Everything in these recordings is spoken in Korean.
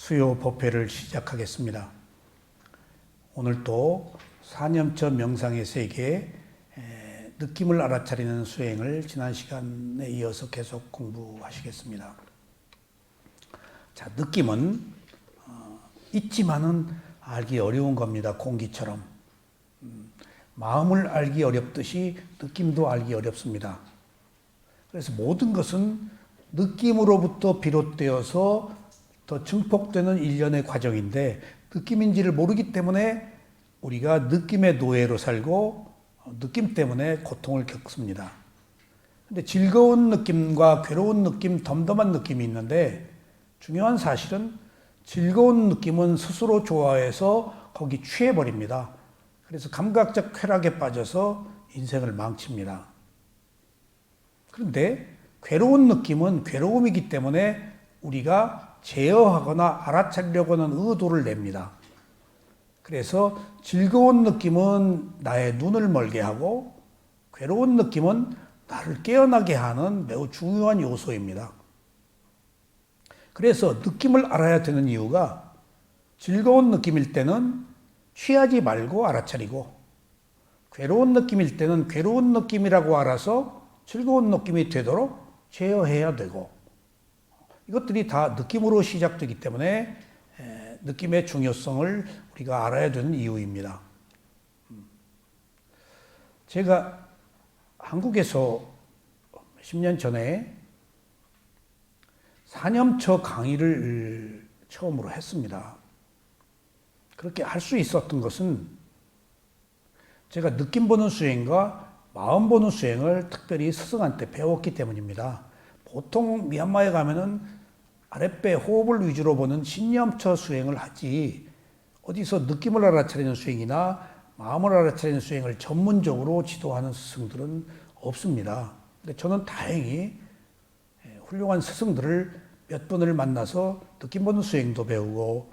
수요 법회를 시작하겠습니다. 오늘 또 사념처 명상의 세계 느낌을 알아차리는 수행을 지난 시간에 이어서 계속 공부하시겠습니다. 자, 느낌은 있지만은 알기 어려운 겁니다. 공기처럼. 마음을 알기 어렵듯이 느낌도 알기 어렵습니다. 그래서 모든 것은 느낌으로부터 비롯되어서 더 증폭되는 일련의 과정인데 느낌인지를 모르기 때문에 우리가 느낌의 노예로 살고 느낌 때문에 고통을 겪습니다. 근데 즐거운 느낌과 괴로운 느낌, 덤덤한 느낌이 있는데 중요한 사실은 즐거운 느낌은 스스로 좋아해서 거기 취해버립니다. 그래서 감각적 쾌락에 빠져서 인생을 망칩니다. 그런데 괴로운 느낌은 괴로움이기 때문에 우리가 제어하거나 알아차리려고 하는 의도를 냅니다. 그래서 즐거운 느낌은 나의 눈을 멀게 하고 괴로운 느낌은 나를 깨어나게 하는 매우 중요한 요소입니다. 그래서 느낌을 알아야 되는 이유가 즐거운 느낌일 때는 취하지 말고 알아차리고 괴로운 느낌일 때는 괴로운 느낌이라고 알아서 즐거운 느낌이 되도록 제어해야 되고 이것들이 다 느낌으로 시작되기 때문에 느낌의 중요성을 우리가 알아야 되는 이유입니다. 제가 한국에서 10년 전에 사념처 강의를 처음으로 했습니다. 그렇게 할 수 있었던 것은 제가 느낌 보는 수행과 마음 보는 수행을 특별히 스승한테 배웠기 때문입니다. 보통 미얀마에 가면은 아랫배 호흡을 위주로 보는 신념처 수행을 하지 어디서 느낌을 알아차리는 수행이나 마음을 알아차리는 수행을 전문적으로 지도하는 스승들은 없습니다. 근데 저는 다행히 훌륭한 스승들을 몇 분을 만나서 느낌 보는 수행도 배우고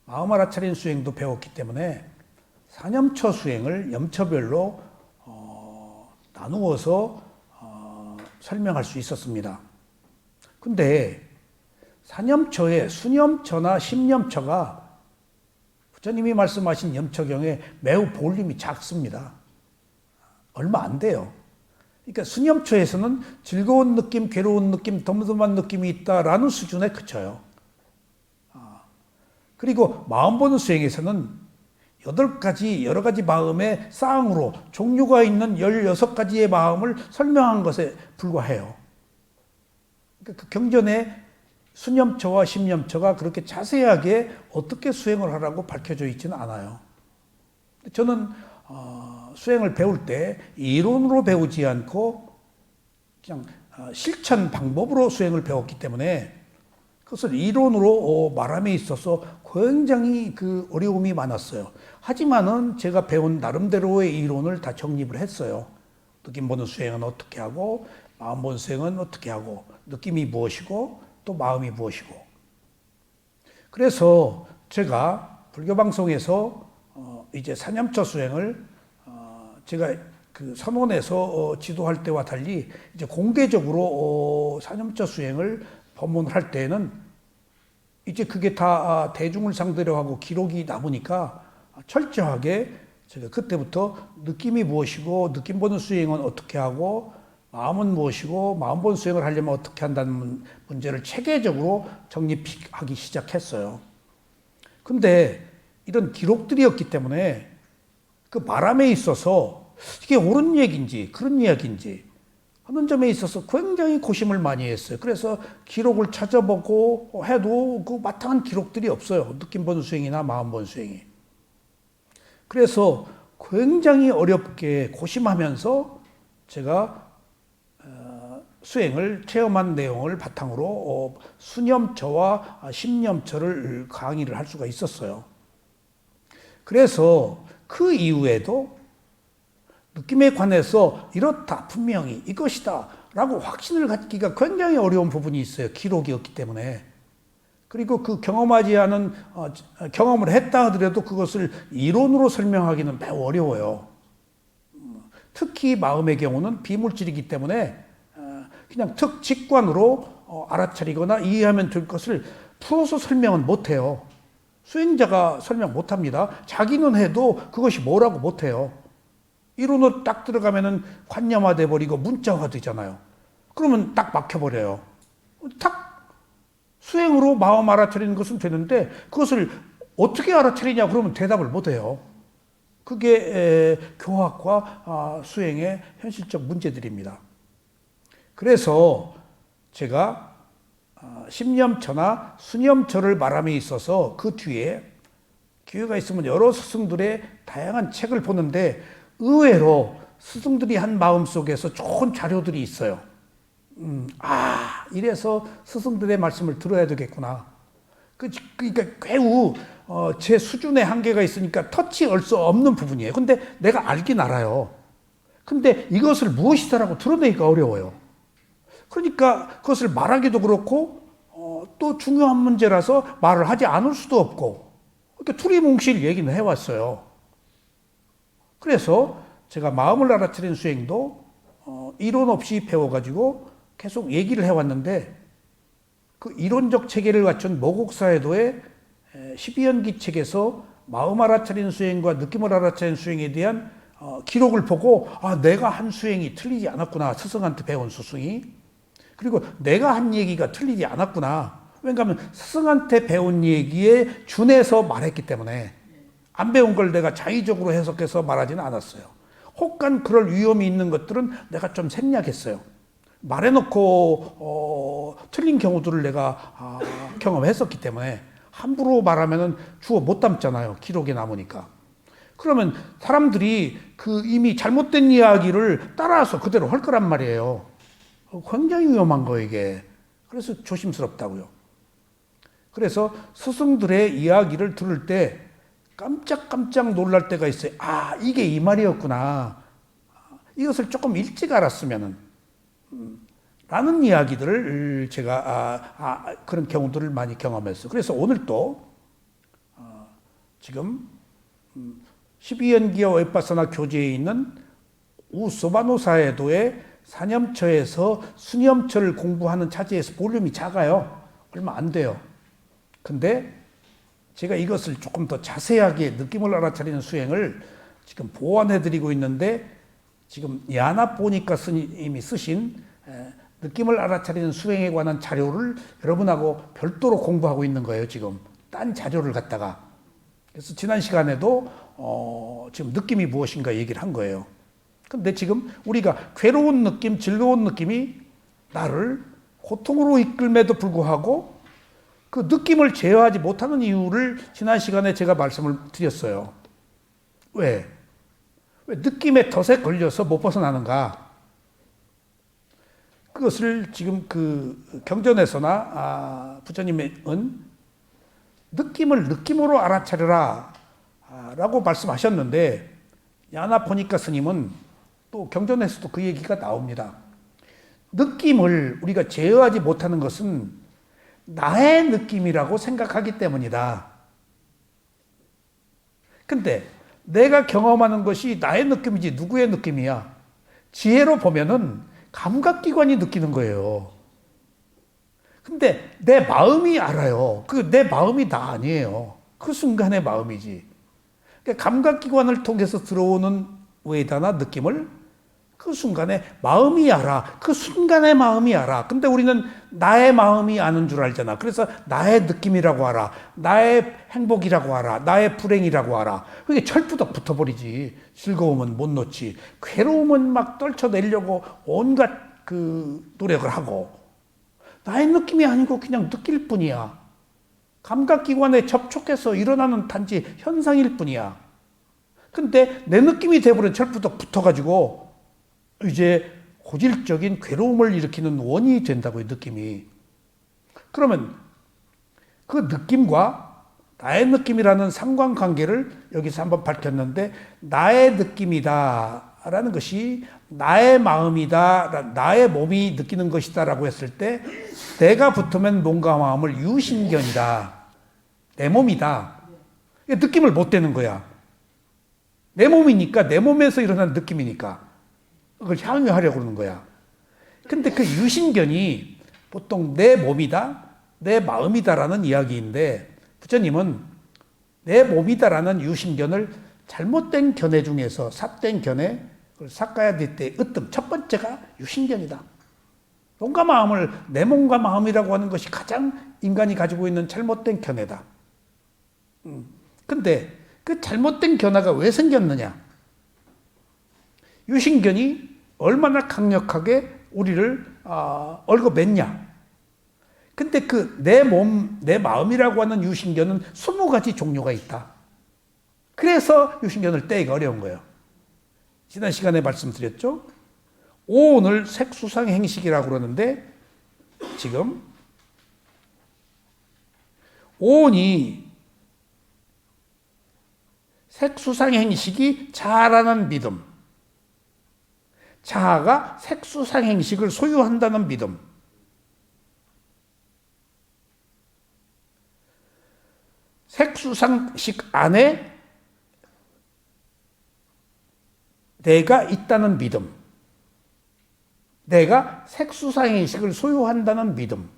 마음 알아차리는 수행도 배웠기 때문에 사념처 수행을 염처별로 나누어서 설명할 수 있었습니다. 근데 사념처에 수념처나 심념처가 부처님이 말씀하신 염처경에 매우 볼륨이 작습니다. 얼마 안 돼요. 그러니까 수념처에서는 즐거운 느낌, 괴로운 느낌, 덤덤한 느낌이 있다라는 수준에 그쳐요. 그리고 마음 보는 수행에서는 8가지 여러 가지 마음의 쌍으로 종류가 있는 16가지의 마음을 설명한 것에 불과해요. 그러니까 그 경전에 수념처와 심념처가 그렇게 자세하게 어떻게 수행을 하라고 밝혀져 있지는 않아요. 저는 수행을 배울 때 이론으로 배우지 않고 그냥 실천 방법으로 수행을 배웠기 때문에 그것을 이론으로 말함에 있어서 굉장히 그 어려움이 많았어요. 하지만은 제가 배운 나름대로의 이론을 다 정립을 했어요. 느낌 보는 수행은 어떻게 하고 마음 보는 수행은 어떻게 하고 느낌이 무엇이고 또 마음이 무엇이고. 그래서 제가 불교 방송에서 이제 사념처 수행을 제가 그 선원에서 지도할 때와 달리 이제 공개적으로 사념처 수행을 법문할 때에는 이제 그게 다 대중을 상대로 하고 기록이 남으니까 철저하게 제가 그때부터 느낌이 무엇이고 느낌 보는 수행은 어떻게 하고 마음은 무엇이고 마음 보는 수행을 하려면 어떻게 한다는 문제를 체계적으로 정립하기 시작했어요. 근데 이런 기록들이었기 때문에 그 말함에 있어서 이게 옳은 얘기인지 그런 이야기인지 하는 점에 있어서 굉장히 고심을 많이 했어요. 그래서 기록을 찾아보고 해도 그 마땅한 기록들이 없어요. 느낌 보는 수행이나 마음 보는 수행이. 그래서 굉장히 어렵게 고심하면서 제가 수행을 체험한 내용을 바탕으로 수념처와 심념처를 강의를 할 수가 있었어요. 그래서 그 이후에도 느낌에 관해서 이렇다 분명히 이것이다 라고 확신을 갖기가 굉장히 어려운 부분이 있어요. 기록이 없기 때문에. 그리고 그 경험하지 않은 경험을 했다 하더라도 그것을 이론으로 설명하기는 매우 어려워요. 특히 마음의 경우는 비물질이기 때문에 그냥 직관으로 알아차리거나 이해하면 될 것을 풀어서 설명은 못해요. 수행자가 설명 못합니다. 자기는 해도 그것이 뭐라고 못해요. 이론으로 딱 들어가면은 관념화돼 버리고 문자화 되잖아요. 그러면 딱 막혀버려요. 딱 수행으로 마음 알아차리는 것은 되는데 그것을 어떻게 알아차리냐 그러면 대답을 못해요. 그게 교학과 수행의 현실적 문제들입니다. 그래서 제가 십념처나 수념처를 말함에 있어서 그 뒤에 기회가 있으면 여러 스승들의 다양한 책을 보는데 의외로 스승들이 한 마음속에서 좋은 자료들이 있어요. 이래서 스승들의 말씀을 들어야 되겠구나. 그러니까 매우 제 수준의 한계가 있으니까 터치할 수 없는 부분이에요. 근데 내가 알긴 알아요. 근데 이것을 무엇이다라고 드러내기가 어려워요. 그러니까 그것을 말하기도 그렇고 또 중요한 문제라서 말을 하지 않을 수도 없고 그러니까 두리뭉실 얘기는 해왔어요. 그래서 제가 마음을 알아차리는 수행도 이론 없이 배워가지고 계속 얘기를 해왔는데 그 이론적 체계를 갖춘 모국사회도의 12연기 책에서 마음 알아차리는 수행과 느낌을 알아차리는 수행에 대한 기록을 보고 내가 한 수행이 틀리지 않았구나. 스승한테 배운 스승이. 그리고 내가 한 얘기가 틀리지 않았구나. 왜냐하면 스승한테 배운 얘기에 준해서 말했기 때문에 안 배운 걸 내가 자의적으로 해석해서 말하지는 않았어요. 혹간 그럴 위험이 있는 것들은 내가 좀 생략했어요. 말해놓고 틀린 경우들을 내가 경험했었기 때문에 함부로 말하면 주워 못 담잖아요. 기록에 남으니까. 그러면 사람들이 그 이미 잘못된 이야기를 따라서 그대로 할 거란 말이에요. 굉장히 위험한 거 이게. 그래서 조심스럽다고요. 그래서 스승들의 이야기를 들을 때 깜짝깜짝 놀랄 때가 있어요. 이게 이 말이었구나. 이것을 조금 일찍 알았으면은 라는 이야기들을 제가 그런 경우들을 많이 경험했어요. 그래서 오늘 또 지금 12연기와 웹바사나 교재에 있는 우소바노사에도의 사념처에서 수념처를 공부하는 차지에서 볼륨이 작아요. 얼마 안 돼요. 근데 제가 이것을 조금 더 자세하게 느낌을 알아차리는 수행을 지금 보완해드리고 있는데 지금 야나포니카 스님이 쓰신 느낌을 알아차리는 수행에 관한 자료를 여러분하고 별도로 공부하고 있는 거예요. 지금 딴 자료를 갖다가. 그래서 지난 시간에도 지금 느낌이 무엇인가 얘기를 한 거예요. 근데 지금 우리가 괴로운 느낌, 즐거운 느낌이 나를 고통으로 이끌매도 불구하고 그 느낌을 제어하지 못하는 이유를 지난 시간에 제가 말씀을 드렸어요. 왜 느낌의 덫에 걸려서 못 벗어나는가? 그것을 지금 그 경전에서나 부처님은 느낌을 느낌으로 알아차려라 라고 말씀하셨는데 야나포니카 스님은 또 경전에서도 그 얘기가 나옵니다. 느낌을 우리가 제어하지 못하는 것은 나의 느낌이라고 생각하기 때문이다. 근데 내가 경험하는 것이 나의 느낌이지 누구의 느낌이야? 지혜로 보면은 감각기관이 느끼는 거예요. 근데 내 마음이 알아요. 그 내 마음이 나 아니에요. 그 순간의 마음이지. 그러니까 감각기관을 통해서 들어오는 웨이다나 느낌을 그 순간에 마음이 알아. 그 순간의 마음이 알아. 근데 우리는 나의 마음이 아는 줄 알잖아. 그래서 나의 느낌이라고 알아. 나의 행복이라고 알아. 나의 불행이라고 알아. 그게 철부덕 붙어버리지. 즐거움은 못 놓지. 괴로움은 막 떨쳐내려고 온갖 그 노력을 하고. 나의 느낌이 아니고 그냥 느낄 뿐이야. 감각기관에 접촉해서 일어나는 단지 현상일 뿐이야. 근데 내 느낌이 돼버린 철부덕 붙어가지고 이제 고질적인 괴로움을 일으키는 원인이 된다고요, 느낌이. 그러면 그 느낌과 나의 느낌이라는 상관관계를 여기서 한번 밝혔는데 나의 느낌이다 라는 것이 나의 마음이다, 나의 몸이 느끼는 것이다 라고 했을 때 내가 붙으면 몸과 마음을 유신견이다. 내 몸이다. 느낌을 못 대는 거야. 내 몸이니까 내 몸에서 일어나는 느낌이니까 그걸 향유하려고 그러는 거야. 근데 그 유신견이 보통 내 몸이다, 내 마음이다라는 이야기인데 부처님은 내 몸이다라는 유신견을 잘못된 견해 중에서 삿된 견해, 삿가야디때 으뜸 첫 번째가 유신견이다. 몸과 마음을 내 몸과 마음이라고 하는 것이 가장 인간이 가지고 있는 잘못된 견해다. 근데 그 잘못된 견해가 왜 생겼느냐? 유신견이 얼마나 강력하게 우리를 얽어맸냐? 근데 그 내 몸, 내 마음이라고 하는 유신견은 20가지 종류가 있다. 그래서 유신견을 떼기가 어려운 거예요. 지난 시간에 말씀드렸죠? 오온을 색수상행식이라고 그러는데 지금 오온이 색수상행식이 자아라는 믿음, 자아가 색수상행식을 소유한다는 믿음, 색수상식 안에 내가 있다는 믿음, 내가 색수상행식을 소유한다는 믿음.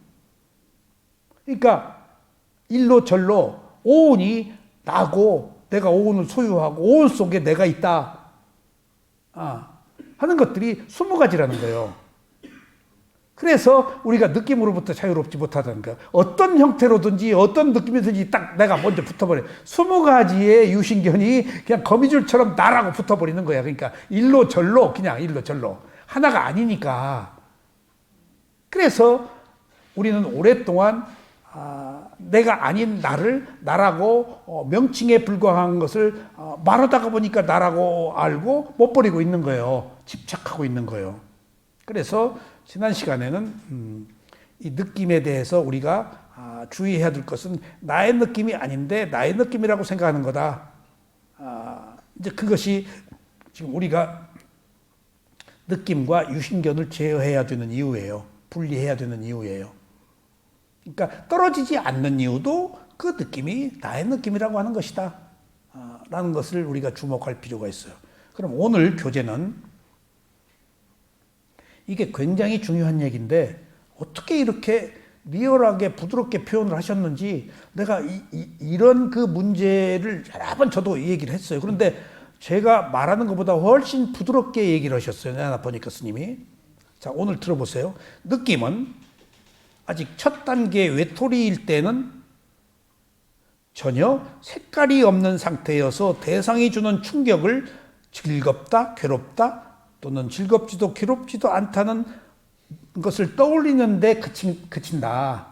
그러니까 일로 절로 오온이 나고 내가 오온을 소유하고 오온 속에 내가 있다 하는 것들이 20가지라는 거예요. 그래서 우리가 느낌으로부터 자유롭지 못하다는 거야. 어떤 형태로든지 어떤 느낌이든지 딱 내가 먼저 붙어버려. 20가지의 유신견이 그냥 거미줄처럼 나라고 붙어버리는 거야. 그러니까 일로 절로 그냥 일로 절로 하나가 아니니까. 그래서 우리는 오랫동안 내가 아닌 나라고 명칭에 불과한 것을 말하다가 보니까 나라고 알고 못 버리고 있는 거예요. 집착하고 있는 거예요. 그래서 지난 시간에는 이 느낌에 대해서 우리가 주의해야 될 것은 나의 느낌이 아닌데 나의 느낌이라고 생각하는 거다. 이제 그것이 지금 우리가 느낌과 유신견을 제어해야 되는 이유예요. 분리해야 되는 이유예요. 그러니까 떨어지지 않는 이유도 그 느낌이 나의 느낌이라고 하는 것이다. 라는 것을 우리가 주목할 필요가 있어요. 그럼 오늘 교재는 이게 굉장히 중요한 얘기인데 어떻게 이렇게 리얼하게 부드럽게 표현을 하셨는지 내가 이런 그 문제를 여러 번 저도 얘기를 했어요. 그런데 제가 말하는 것보다 훨씬 부드럽게 얘기를 하셨어요. 내가 보니까 스님이. 자, 오늘 들어보세요. 느낌은 아직 첫 단계 외톨이일 때는 전혀 색깔이 없는 상태여서 대상이 주는 충격을 즐겁다, 괴롭다, 또는 즐겁지도 괴롭지도 않다는 것을 떠올리는데 그친다.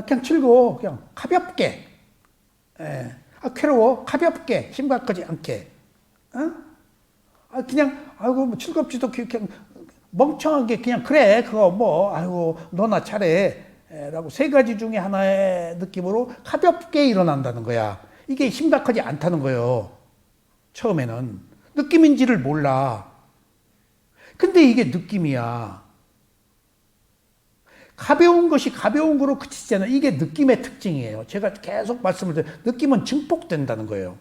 그냥 즐거워. 그냥 가볍게. 괴로워. 가볍게. 심각하지 않게. 그냥, 뭐 즐겁지도 그냥 멍청하게 그냥 그래. 그거 너나 잘해. 라고 3가지 중에 하나의 느낌으로 가볍게 일어난다는 거야. 이게 심각하지 않다는 거예요. 처음에는. 느낌인지를 몰라. 근데 이게 느낌이야. 가벼운 것이 가벼운 거로 그치잖아요. 이게 느낌의 특징이에요. 제가 계속 말씀을 드려요. 느낌은 증폭된다는 거예요.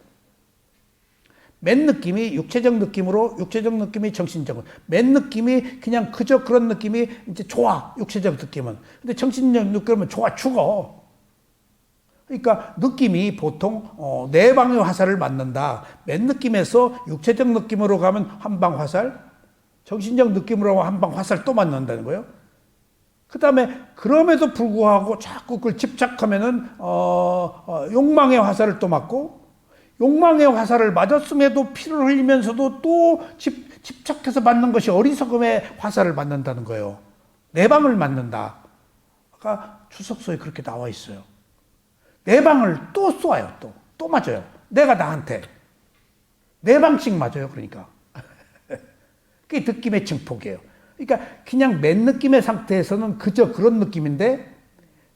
맨 느낌이 육체적 느낌으로, 육체적 느낌이 정신적으로. 맨 느낌이 그냥 그저 그런 느낌이 이제 좋아. 육체적 느낌은. 근데 정신적 느낌은 좋아 죽어. 그러니까 느낌이 보통 네 방의 화살을 맞는다. 맨 느낌에서 육체적 느낌으로 가면 한 방 화살, 정신적 느낌으로 한 방 화살 또 맞는다는 거예요. 그 다음에 그럼에도 불구하고 자꾸 그걸 집착하면은 욕망의 화살을 또 맞고, 욕망의 화살을 맞았음에도 피를 흘리면서도 또 집착해서 맞는 것이 어리석음의 화살을 맞는다는 거예요. 네 방을 맞는다. 아까 주석서에 그렇게 나와 있어요. 네 방을 또 쏘아요. 또 맞아요. 내가 나한테. 네 방씩 맞아요. 그러니까. 그게 느낌의 증폭이에요. 그러니까 그냥 맨 느낌의 상태에서는 그저 그런 느낌인데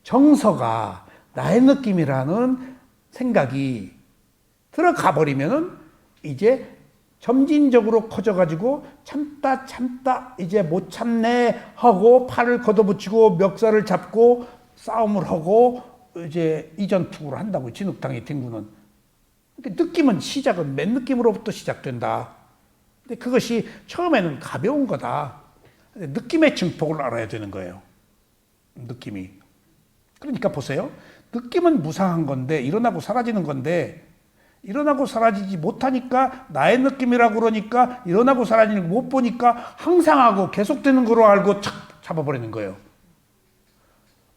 정서가 나의 느낌이라는 생각이 들어가 버리면은 이제 점진적으로 커져가지고 참다 이제 못 참네 하고 팔을 걷어붙이고 멱살을 잡고 싸움을 하고 이제 이전투구를 한다고 진흙탕에 뒹구는. 그러니까 느낌은 시작은 맨 느낌으로부터 시작된다. 근데 그것이 처음에는 가벼운 거다. 느낌의 증폭을 알아야 되는 거예요. 느낌이. 그러니까 보세요. 느낌은 무상한 건데, 일어나고 사라지는 건데, 일어나고 사라지지 못하니까 나의 느낌이라고 그러니까 일어나고 사라지는 거 못 보니까 항상 하고 계속되는 거로 알고 착 잡아버리는 거예요.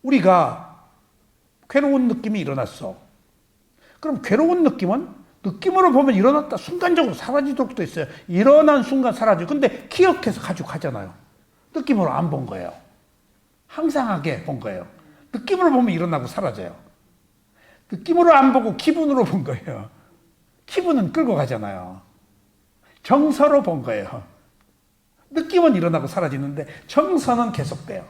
우리가 괴로운 느낌이 일어났어. 그럼 괴로운 느낌은 느낌으로 보면 일어났다 순간적으로 사라지도록 돼 있어요. 일어난 순간 사라져. 근데 기억해서 가지고 가잖아요. 느낌으로 안 본 거예요. 항상하게 본 거예요. 느낌으로 보면 일어나고 사라져요. 느낌으로 안 보고 기분으로 본 거예요. 기분은 끌고 가잖아요. 정서로 본 거예요. 느낌은 일어나고 사라지는데 정서는 계속돼요.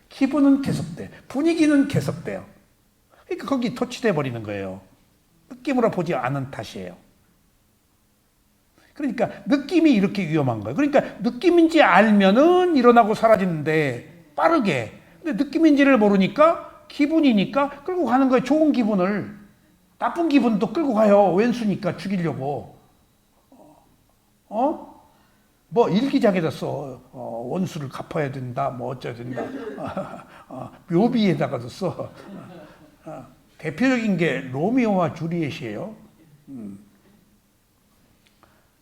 기분은 계속돼. 분위기는 계속돼요. 그러니까 거기 토치돼 버리는 거예요. 느낌으로 보지 않은 탓이에요. 그러니까 느낌이 이렇게 위험한 거예요. 그러니까 느낌인지 알면은 일어나고 사라지는데 빠르게. 근데 느낌인지를 모르니까 기분이니까 끌고 가는 거예요. 좋은 기분을. 나쁜 기분도 끌고 가요. 왼수니까 죽이려고. 뭐 일기장에다 써. 원수를 갚아야 된다. 뭐 어쩌야 된다. 묘비에다가도 써. 대표적인 게 로미오와 주리엣이에요.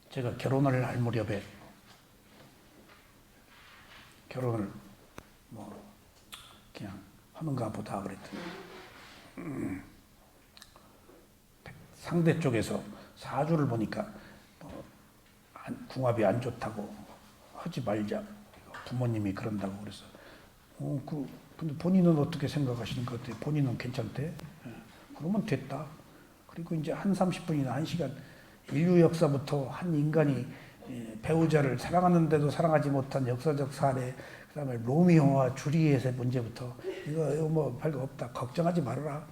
제가 결혼을 할 무렵에 결혼을 뭐 그냥 하는가 보다 그랬더니 상대 쪽에서 사주를 보니까 궁합이 안 좋다고 하지 말자. 부모님이 그런다고 그래서 근데 본인은 어떻게 생각하시는 것 같아요? 본인은 괜찮대? 그러면 됐다. 그리고 이제 한 30분이나 1시간 인류 역사부터 한 인간이 배우자를 사랑하는데도 사랑하지 못한 역사적 사례, 그다음에 로미오와 주리엣의 문제부터 이거 뭐 별거 없다. 걱정하지 말아라.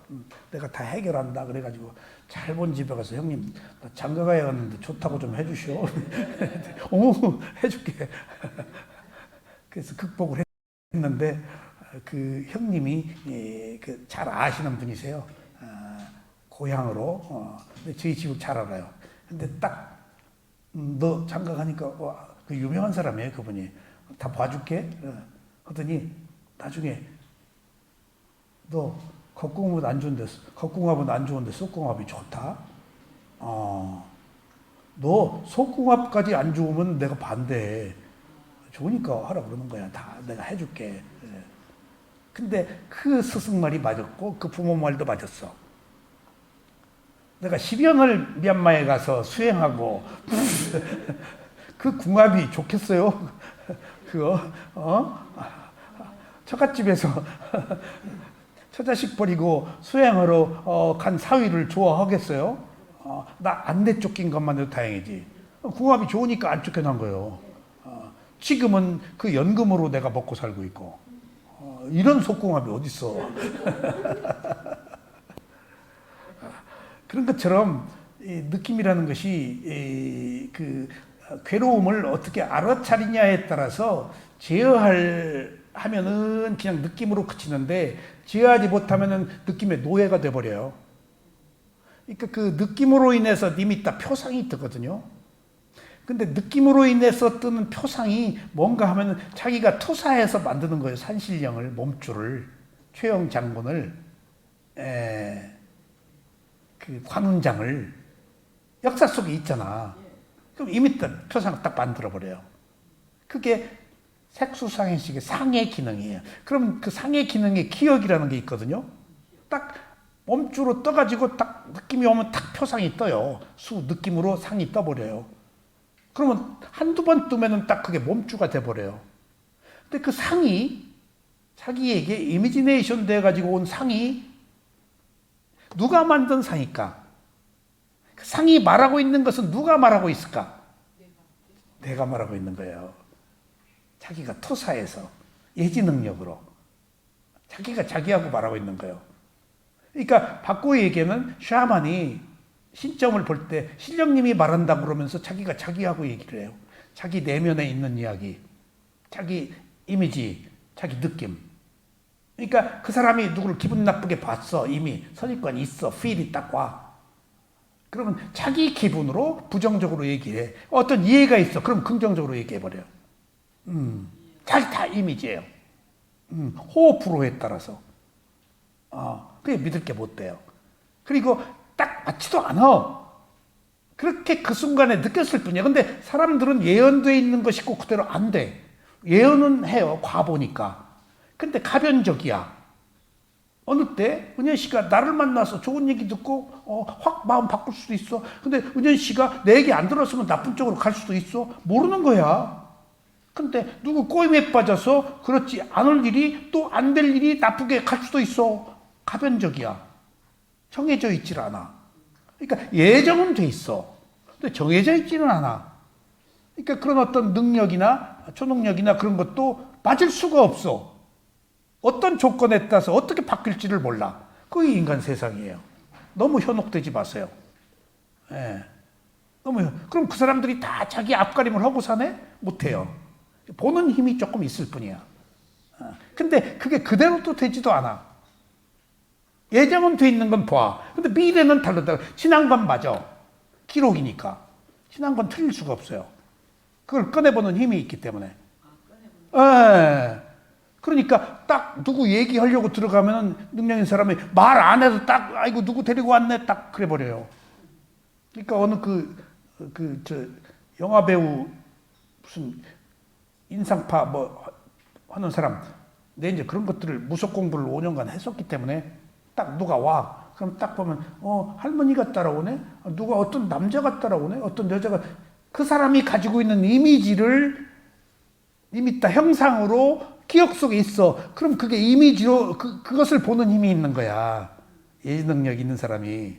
내가 다 해결한다. 그래가지고 잘 본 집에 가서 형님 나 장가 가야 하는데 좋다고 좀 해주시오. 어머 해줄게. 그래서 극복을 했는데 그 형님이 그 잘 아시는 분이세요. 고향으로. 근데 저희 집을 잘 알아요. 근데 딱 너 장가 가니까 그 유명한 사람이에요. 그분이. 다 봐줄게. 하더니 나중에 너 겉궁합은 안 좋은데 겉궁합은 안 좋은데 속궁합이 좋다. 너 속궁합까지 안 좋으면 내가 반대해. 좋으니까 하라 그러는 거야. 다 내가 해줄게. 근데 그 스승 말이 맞았고 그 부모 말도 맞았어. 내가 10여 년을 미얀마에 가서 수행하고 그 궁합이 좋겠어요? 그거 처갓집에서 처자식 버리고 수행하러 간 사위를 좋아하겠어요? 나 안 내쫓긴 것만 해도 다행이지. 궁합이 좋으니까 안 쫓겨난 거예요. 지금은 그 연금으로 내가 먹고 살고 있고 이런 속궁합이 어딨어. 그런 것처럼 느낌이라는 것이 그 괴로움을 어떻게 알아차리냐에 따라서 제어하면은 그냥 느낌으로 그치는데 제어하지 못하면은 느낌의 노예가 돼버려요. 그러니까 그 느낌으로 인해서 니미타 표상이 뜨거든요. 근데 느낌으로 인해서 뜨는 표상이 뭔가 하면은 자기가 투사해서 만드는 거예요. 산신령을, 몸줄을, 최영 장군을, 그 관운장을 역사 속에 있잖아. 그럼 이미 표상을 딱 만들어버려요. 그게 색수상해식의 상해 기능이에요. 그럼 그 상해 기능의 기억이라는 게 있거든요. 딱 몸주로 떠가지고 딱 느낌이 오면 딱 표상이 떠요. 수 느낌으로 상이 떠버려요. 그러면 한두 번 뜨면은 딱 그게 몸주가 돼버려요. 근데 그 상이 자기에게 이미지네이션 돼가지고 온 상이 누가 만든 상일까? 그 상이 말하고 있는 것은 누가 말하고 있을까? 내가 말하고 있는 거예요. 자기가 투사해서 예지 능력으로 자기가 자기하고 말하고 있는 거예요. 그러니까 바꾸이에게는 샤만이 신점을 볼 때 신령님이 말한다고 그러면서 자기가 자기하고 얘기를 해요. 자기 내면에 있는 이야기, 자기 이미지, 자기 느낌. 그러니까 그 사람이 누구를 기분 나쁘게 봤어. 이미 선입관이 있어. 필이 딱 와. 그러면 자기 기분으로 부정적으로 얘기해. 어떤 이해가 있어. 그럼 긍정적으로 얘기해버려요. 자기 다 이미지예요. 호흡 프로에 따라서. 그게 믿을 게 못 돼요. 그리고 딱 맞지도 않아. 그렇게 그 순간에 느꼈을 뿐이야. 근데 사람들은 예언되어 있는 것이 꼭 그대로 안 돼. 예언은 해요. 과보니까. 근데 가변적이야. 어느 때 은현 씨가 나를 만나서 좋은 얘기 듣고 확 마음 바꿀 수도 있어. 근데 은현 씨가 내 얘기 안 들었으면 나쁜 쪽으로 갈 수도 있어. 모르는 거야. 근데 누구 꼬임에 빠져서 그렇지 않을 일이 또 안 될 일이 나쁘게 갈 수도 있어. 가변적이야. 정해져 있질 않아. 그러니까 예정은 돼 있어. 근데 정해져 있지는 않아. 그러니까 그런 어떤 능력이나 초능력이나 그런 것도 맞을 수가 없어. 어떤 조건에 따라서 어떻게 바뀔지를 몰라. 그게 인간 세상이에요. 너무 현혹되지 마세요. 예. 그럼 그 사람들이 다 자기 앞가림을 하고 사네? 못해요. 보는 힘이 조금 있을 뿐이야. 근데 그게 그대로 또 되지도 않아. 예정은 돼 있는 건 봐. 근데 미래는 다르다. 지난 건 맞아. 기록이니까. 지난 건 틀릴 수가 없어요. 그걸 꺼내보는 힘이 있기 때문에. 예. 그러니까 딱 누구 얘기하려고 들어가면 능력 있는 사람이 말 안 해도 딱 아이고 누구 데리고 왔네 딱 그래 버려요. 그러니까 어느 저 영화 배우 무슨 인상파 뭐 하는 사람 내 이제 그런 것들을 무속 공부를 5년간 했었기 때문에 딱 누가 와 그럼 딱 보면 할머니가 따라오네 누가 어떤 남자가 따라오네 어떤 여자가 그 사람이 가지고 있는 이미지를 이미 다 형상으로 기억 속에 있어. 그럼 그게 이미지로 그것을 보는 힘이 있는 거야. 예지 능력 있는 사람이.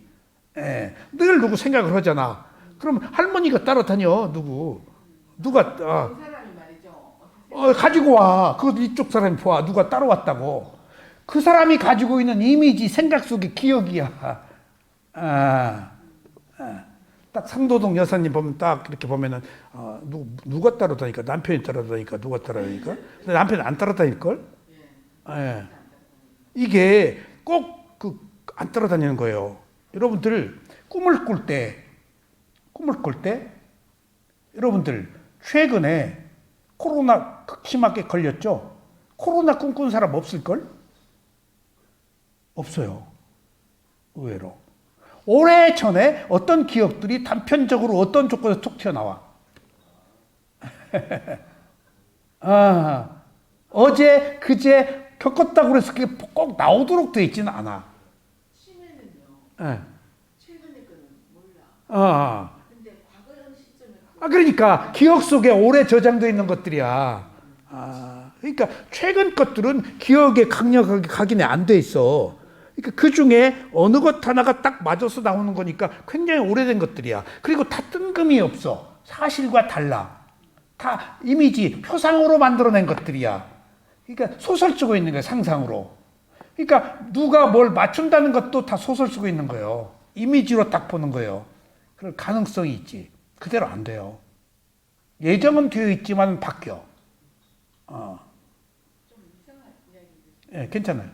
예. 늘 누구 생각을 하잖아. 그럼 할머니가 따라다녀. 누가 그 사람이 말이죠. 가지고 와. 그것도 이쪽 사람이 봐. 누가 따라왔다고. 그 사람이 가지고 있는 이미지 생각 속의 기억이야. 딱 상도동 여사님 보면 딱 이렇게 보면은 누가 따라다니까 남편이 따라다니까 누가 따라다니까 근데 남편이 안 따라다닐걸? 예. 이게 꼭 안 따라다니는 거예요. 여러분들 꿈을 꿀 때 여러분들 최근에 코로나 극심하게 걸렸죠? 코로나 꿈꾼 사람 없을걸? 없어요. 의외로. 오래전에 어떤 기업들이 단편적으로 어떤 조건에서 툭 튀어나와. 어제, 그제 겪었다고 해서 그게 꼭 나오도록 되어 있지는 않아. 치매는요. 예. 최근에 거는 몰라. 근데 과거 시점에 그러니까 기억 속에 오래 저장되어 있는 것들이야. 그러니까 최근 것들은 기억에 강력하게 각인이 안 돼 있어. 그러니까 그 중에 어느 것 하나가 딱 맞아서 나오는 거니까 굉장히 오래된 것들이야. 그리고 다 뜬금이 없어. 사실과 달라. 다 이미지, 표상으로 만들어낸 것들이야. 그러니까 소설 쓰고 있는 거야, 상상으로. 그러니까 누가 뭘 맞춘다는 것도 다 소설 쓰고 있는 거예요. 이미지로 딱 보는 거예요. 그럴 가능성이 있지. 그대로 안 돼요. 예정은 되어 있지만 바뀌어. 좀 이상한 이야기인데. 예, 괜찮아요.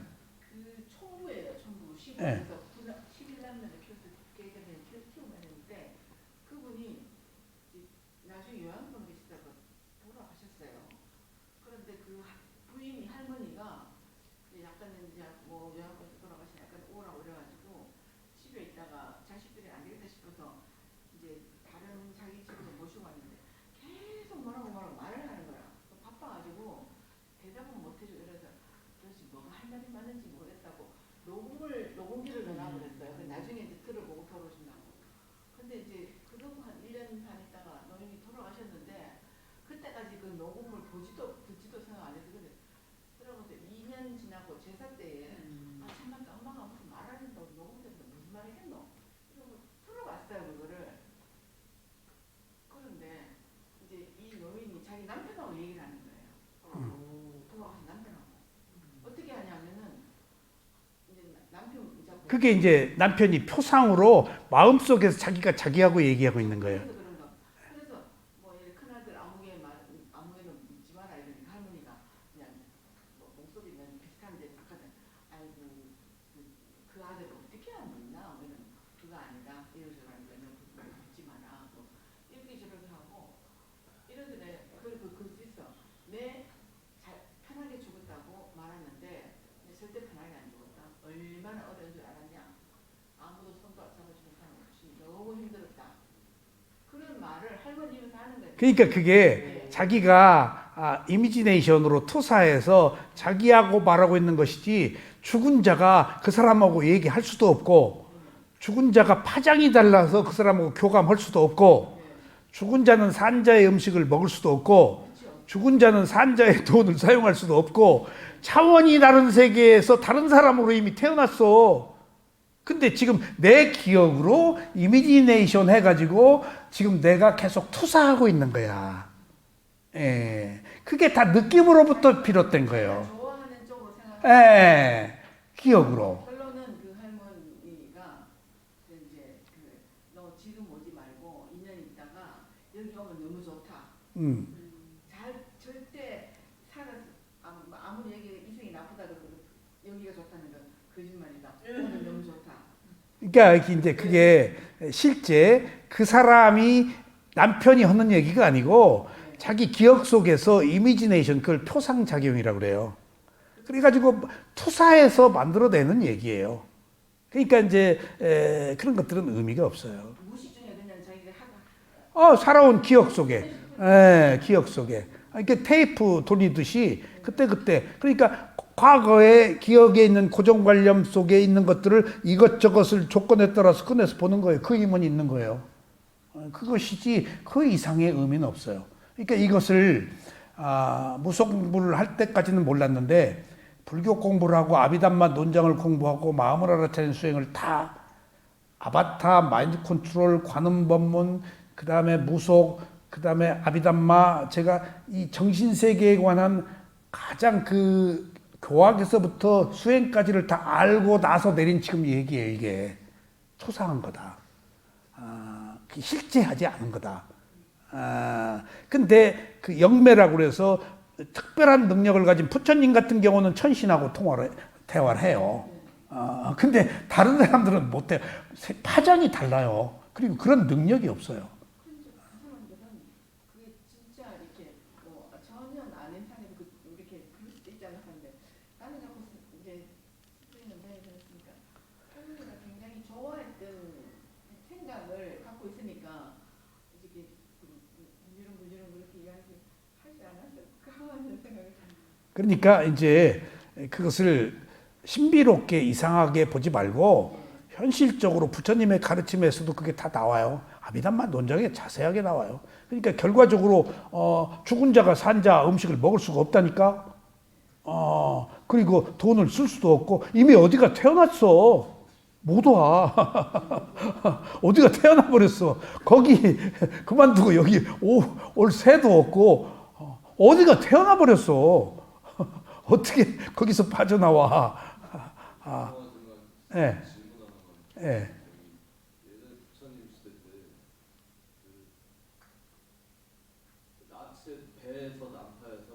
그 총부예요, 총부. 예. 11남녀를 키우면 했는데 그분이 나중에 요양병 계시다가 돌아가셨어요. 그런데 그 부인이 할머니가 약간은 이제 뭐 요양병에서 돌아가시면 약간 우울하고 그래가지고 집에 있다가 자식들이 안 되겠다 싶어서 이제 다른 자기 집으로 모시고 왔는데 계속 뭐라고 말을 하는 거야. 바빠가지고 대답은 못해주고 이래서 도대체 뭐가 할 말이 많은지 모르겠다고 녹음기를 전화 그랬어요. 나중에 이제 들어보고 돌아오신다고. 근데 이제 그러고 한 1년 반 있다가 노인이 돌아가셨는데 그때까지 그 녹음을 듣지도 생각 안 해서 그러고서 2년 지나고 제사 때에 참만 엄마가 무슨 말을 한다고 녹음돼서 무슨 말 했노? 이러고 풀어봤어요 그거를. 그런데 이제 이 노인이 자기 남편하고 얘기를 하는 거예요. 돌아가신 남편하고. 어떻게 하냐면은 이제 남편 그게 이제 남편이 표상으로 마음속에서 자기가 자기하고 얘기하고 있는 거예요. 그래서 뭐 큰아들 아무개는 묻지 마라 이러니까 할머니가 그냥 뭐 목소리는 비슷한데 아까는 아이고 그 아들 어떻게 안 묻나 뭐 이런 그거 아니다 이러저러 하니까 묻지 마라 뭐 이렇게 저렇게 하고 이러더래. 그리고 그것도 있어. 내 편하게 죽었다고 말하는데 절대 편하게 안 죽었다. 하는 거예요. 그러니까 그게 자기가 이미지네이션으로 투사해서 자기하고 말하고 있는 것이지 죽은 자가 그 사람하고 얘기할 수도 없고 죽은 자가 파장이 달라서 그 사람하고 교감할 수도 없고 죽은 자는 산자의 음식을 먹을 수도 없고 죽은 자는 산자의 돈을 사용할 수도 없고 차원이 다른 세계에서 다른 사람으로 이미 태어났어. 근데 지금 내 기억으로 이미지네이션 해가지고 지금 내가 계속 투사하고 있는 거야. 예. 그게 다 느낌으로부터 비롯된 거예요. 좋아하는 쪽으로 생각. 예. 기억으로. 결론은 그 할머니가 이제 너 지금 오지 말고 2년 있다가 여기 오면 너무 좋다. 잘 절대 아무리 얘기 이승이 나쁘다 그래도 여기가 좋다는 건 거짓말이다. 오늘 너무 좋다. 그러니까 이제 그게 실제 그 사람이 남편이 하는 얘기가 아니고 자기 기억 속에서 이미지네이션 그걸 표상작용이라고 그래요. 그래가지고 투사해서 만들어내는 얘기예요. 그러니까 이제 그런 것들은 의미가 없어요. 무의식 중에 그냥 자기가 하다. 살아온 기억 속에, 기억 속에. 이렇게 테이프 돌리듯이 그때 그러니까 과거의 기억에 있는 고정관념 속에 있는 것들을 이것저것을 조건에 따라서 꺼내서 보는 거예요. 그 힘은 있는 거예요. 그것이지 그 이상의 의미는 없어요. 그러니까 이것을 무속 공부를 할 때까지는 몰랐는데 불교 공부를 하고 아비담마 논장을 공부하고 마음을 알아차리는 수행을 다 아바타, 마인드 컨트롤, 관음법문, 그 다음에 무속, 그 다음에 아비담마, 제가 이 정신세계에 관한 가장 그 교학에서부터 수행까지를 다 알고 나서 내린 지금 얘기예요. 이게 초상한 거다. 실제하지 않은 거다. 근데 그 영매라고 그래서 특별한 능력을 가진 부처님 같은 경우는 천신하고 대화를 해요. 근데 다른 사람들은 못해요. 파장이 달라요. 그리고 그런 능력이 없어요. 그 사람들은 그게 진짜 이렇게 전혀 아는 사람이 이렇게 그럴 수도 있잖아 하는데 나는 자꾸 이제 선생님은 그랬으니까 할머니가 굉장히 좋아했던 생각을 갖고 있으니까 이렇게 무지렁 그렇게 이야기 하지 않았을까 하는 생각이 듭니다. 그러니까 이제 그것을 신비롭게 이상하게 보지 말고 현실적으로 부처님의 가르침에서도 그게 다 나와요. 아비담마 논장에 자세하게 나와요. 그러니까 결과적으로 죽은 자가 산 자 음식을 먹을 수가 없다니까. 그리고 돈을 쓸 수도 없고 이미 어디가 태어났어. 못 와. 어디가 태어나 버렸어. 거기 그만두고 여기 올 새도 없고 어디가 태어나 버렸어. 어떻게 거기서 빠져나와. 예. 예. 예전에 부처님 시대 때 나체 배에서 난파해서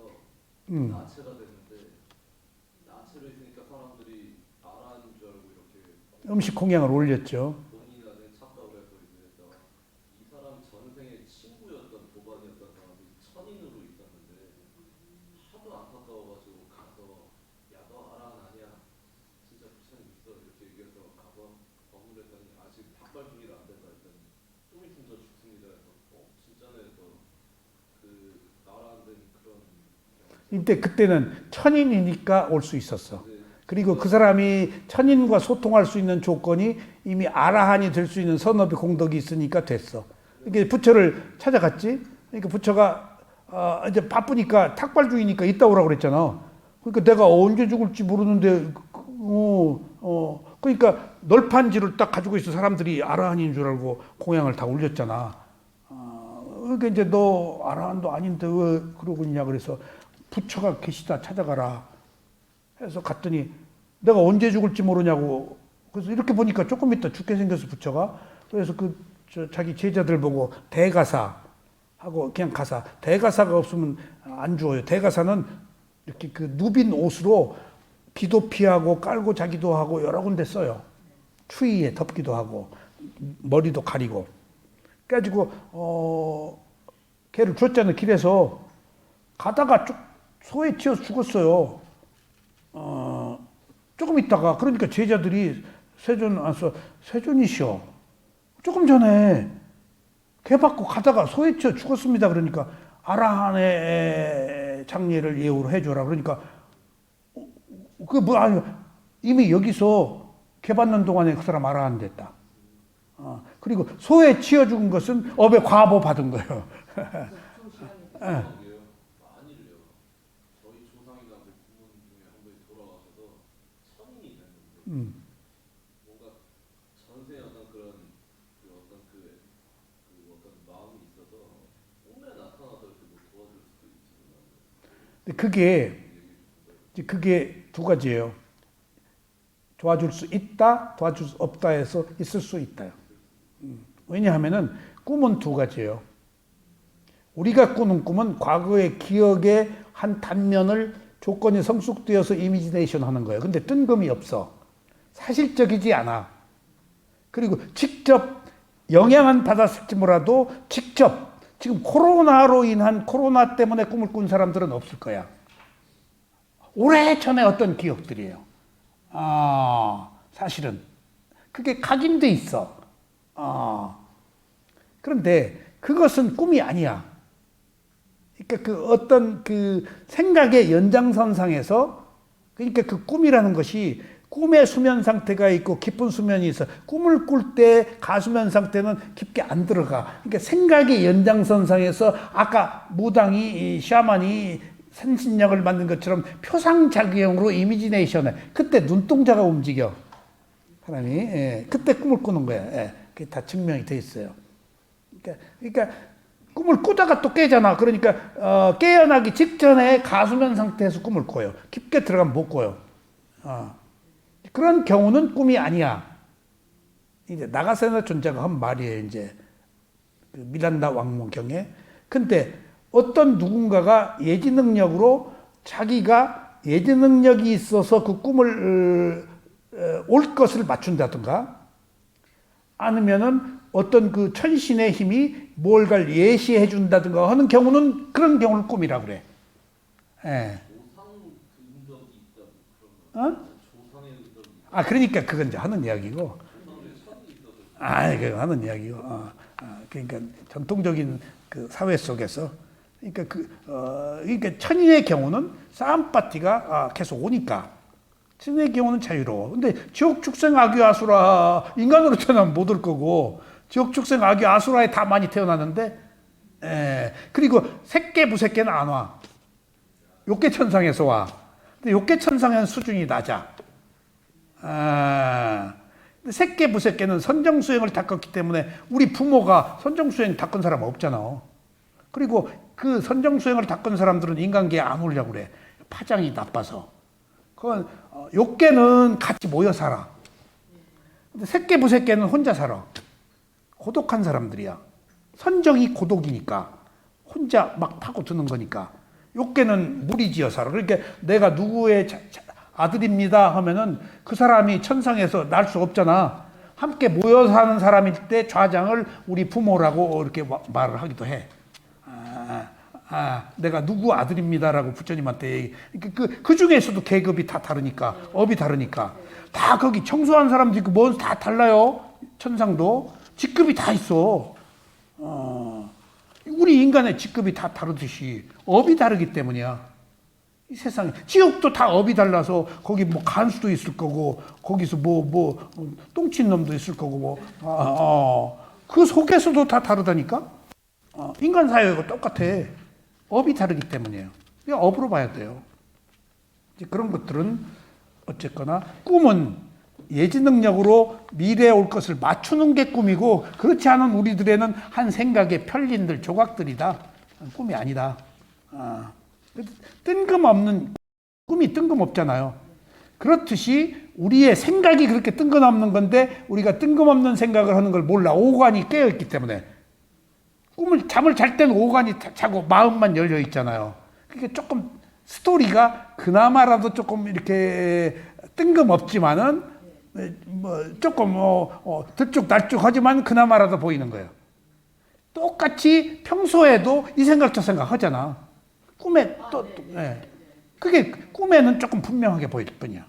나체가 됐는데 나체로 있으니까 사람들이 나라는 줄 알고 이렇게 음식 공양을 올렸죠. 돈이나 착각을 해서 이제 했다가 이 사람 전생의 친구였던 도반이었던 사람이 천인으로 있었는데 하도 안타까워가지고 가서 야 너 알아 아니야 진짜 부처님 있어 이렇게 얘기해서 가서 법문했더니 아직 닭발 준비가 안 된다 했더니 좀 있으면 저 죽습니다 해서 진짜네 그 나라는 그런 이때 그때는 천인이니까 올 수 있었어. 그리고 그 사람이 천인과 소통할 수 있는 조건이 이미 아라한이 될 수 있는 선업의 공덕이 있으니까 됐어. 이게 부처를 찾아갔지. 그러니까 부처가 이제 바쁘니까 탁발주의니까 이따 오라고 그랬잖아. 그러니까 내가 언제 죽을지 모르는데 그러니까 널판지를 딱 가지고 있어. 사람들이 아라한인 줄 알고 공양을 다 올렸잖아. 그러니까 이제 너 아라한도 아닌데 왜 그러고 있냐 그래서 부처가 계시다 찾아가라 해서 갔더니 내가 언제 죽을지 모르냐고. 그래서 이렇게 보니까 조금 있다 죽게 생겼어 부처가. 그래서 자기 제자들 보고 대가사 하고 그냥 가사. 대가사가 없으면 안 죽어요. 대가사는 이렇게 그 누빈 옷으로 비도 피하고 깔고 자기도 하고 여러 군데 써요. 추위에 덮기도 하고 머리도 가리고. 그래가지고 걔를 줬잖아요. 길에서 가다가 소에 치여서 죽었어요. 조금 있다가 그러니까 제자들이 세존이시여 조금 전에 개받고 가다가 소에 치여 죽었습니다. 그러니까 아라한의 장례를 예우로 해줘라. 그러니까 아니, 이미 여기서 개받는 동안에 그 사람 아라한 됐다. 그리고 소에 치여 죽은 것은 업에 과보 받은 거예요. 예. 많이를요. 저희 조상이나 그 부모님 중에 한 분이 돌아가셔서 천인이 됐는데 뭔가 전생에 어떤 그런 어떤 마음이 있어서 꿈에 나타나서 이렇게 뭐 도와줄 수도 있지만 근데 그게 두 가지예요. 도와줄 수 있다, 도와줄 수 없다 해서 있을 수 있다요. 왜냐하면은 꿈은 두 가지예요. 우리가 꾸는 꿈은 과거의 기억의 한 단면을 조건이 성숙되어서 이미지네이션 하는 거예요. 근데 뜬금이 없어. 사실적이지 않아. 그리고 직접 영향은 받았을지 몰라도 직접 지금 코로나로 인한 코로나 때문에 꿈을 꾼 사람들은 없을 거야. 오래전에 어떤 기억들이에요. 사실은 그게 각인돼 있어. 그런데 그것은 꿈이 아니야. 그러니까 그 어떤 그 생각의 연장선상에서, 그러니까 그 꿈이라는 것이 꿈의 수면 상태가 있고 깊은 수면이 있어. 꿈을 꿀 때 가수면 상태는 깊게 안 들어가. 그러니까 생각의 연장선상에서 아까 무당이 샤만이 산신령을 만든 것처럼 표상작용으로 이미지네이션을, 그때 눈동자가 움직여. 사람이 그때 꿈을 꾸는 거야. 그게 다 증명이 돼 있어요. 그러니까 꿈을 꾸다가 또 깨잖아. 그러니까 깨어나기 직전에 가수면 상태에서 꿈을 꿔요. 깊게 들어가면 못 꿔요. 그런 경우는 꿈이 아니야. 이제 나가세나 존자가 한 말이에요. 이제 그 미란다 왕모경에. 근데 어떤 누군가가 예지 능력으로 자기가 예지 능력이 있어서 그 꿈을 올 것을 맞춘다든가, 아니면은 어떤 그 천신의 힘이 뭘가를 예시해 준다든가 하는 경우는, 그런 경우를 꿈이라고 그래. 예. 그러니까 그건 이제 하는 이야기고. 그거 하는 이야기고. 그러니까 전통적인 그 사회 속에서, 그러니까 그러니까 천인의 경우는 싸움 파티가 계속 오니까. 천인의 경우는 자유로워. 근데 지옥 축생 아귀 아수라, 인간으로 태어나면 못 올 거고, 지옥 축생 아귀 아수라에 다 많이 태어나는데, 그리고 색계 부색계는 안 와. 욕계천상에서 와. 근데 욕계천상에는 수준이 낮아. 색계 부색계는 선정수행을 닦았기 때문에 우리 부모가 선정수행 닦은 사람 없잖아. 그리고 그 선정수행을 닦은 사람들은 인간계에 안 오려고 그래. 파장이 나빠서. 그건 욕계는 같이 모여 살아. 근데 색계 부색계는 혼자 살아. 고독한 사람들이야. 선정이 고독이니까 혼자 막 파고드는 거니까. 욕계는 무리지어 살아. 그러니까 내가 누구의 아들입니다 하면은 그 사람이 천상에서 날 수 없잖아. 함께 모여 사는 사람일 때 좌장을 우리 부모라고 이렇게 말을 하기도 해. 내가 누구 아들입니다라고 부처님한테 얘기. 그 중에서도 계급이 다 다르니까, 업이 다르니까. 다 거기 청소한 사람도 있고 뭔 다 달라요. 천상도 직급이 다 있어. 우리 인간의 직급이 다 다르듯이 업이 다르기 때문이야. 이 세상에 지옥도 다 업이 달라서 거기 뭐 간수도 있을 거고, 거기서 뭐 똥친 놈도 있을 거고, 그 속에서도 다 다르다니까. 인간 사회하고 똑같아. 업이 다르기 때문이에요. 그냥 업으로 봐야 돼요. 이제 그런 것들은 어쨌거나 꿈은 예지 능력으로 미래에 올 것을 맞추는 게 꿈이고, 그렇지 않은 우리들에는 한 생각의 편린들, 조각들이다. 꿈이 아니다. 뜬금없는 꿈이 뜬금없잖아요. 그렇듯이 우리의 생각이 그렇게 뜬금없는 건데, 우리가 뜬금없는 생각을 하는 걸 몰라. 오관이 깨어있기 때문에. 잠을 잘 때는 오관이 자고 마음만 열려 있잖아요. 그러니까 조금 스토리가 그나마라도 조금 이렇게 뜬금없지만은 뭐 조금 들쭉날쭉하지만 그나마라도 보이는 거예요. 똑같이 평소에도 이 생각 저 생각 하잖아. 꿈에 그게 꿈에는 조금 분명하게 보일 뿐이야.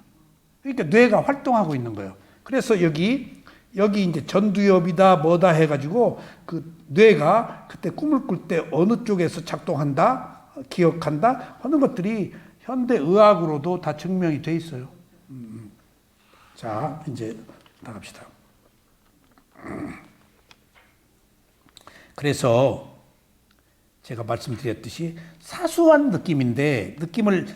그러니까 뇌가 활동하고 있는 거예요. 그래서 여기 여기 이제 전두엽이다 뭐다 해가지고 그 뇌가 그때 꿈을 꿀 때 어느 쪽에서 작동한다, 기억한다 하는 것들이 현대 의학으로도 다 증명이 돼 있어요. 자, 이제 나갑시다. 그래서 제가 말씀드렸듯이 사소한 느낌인데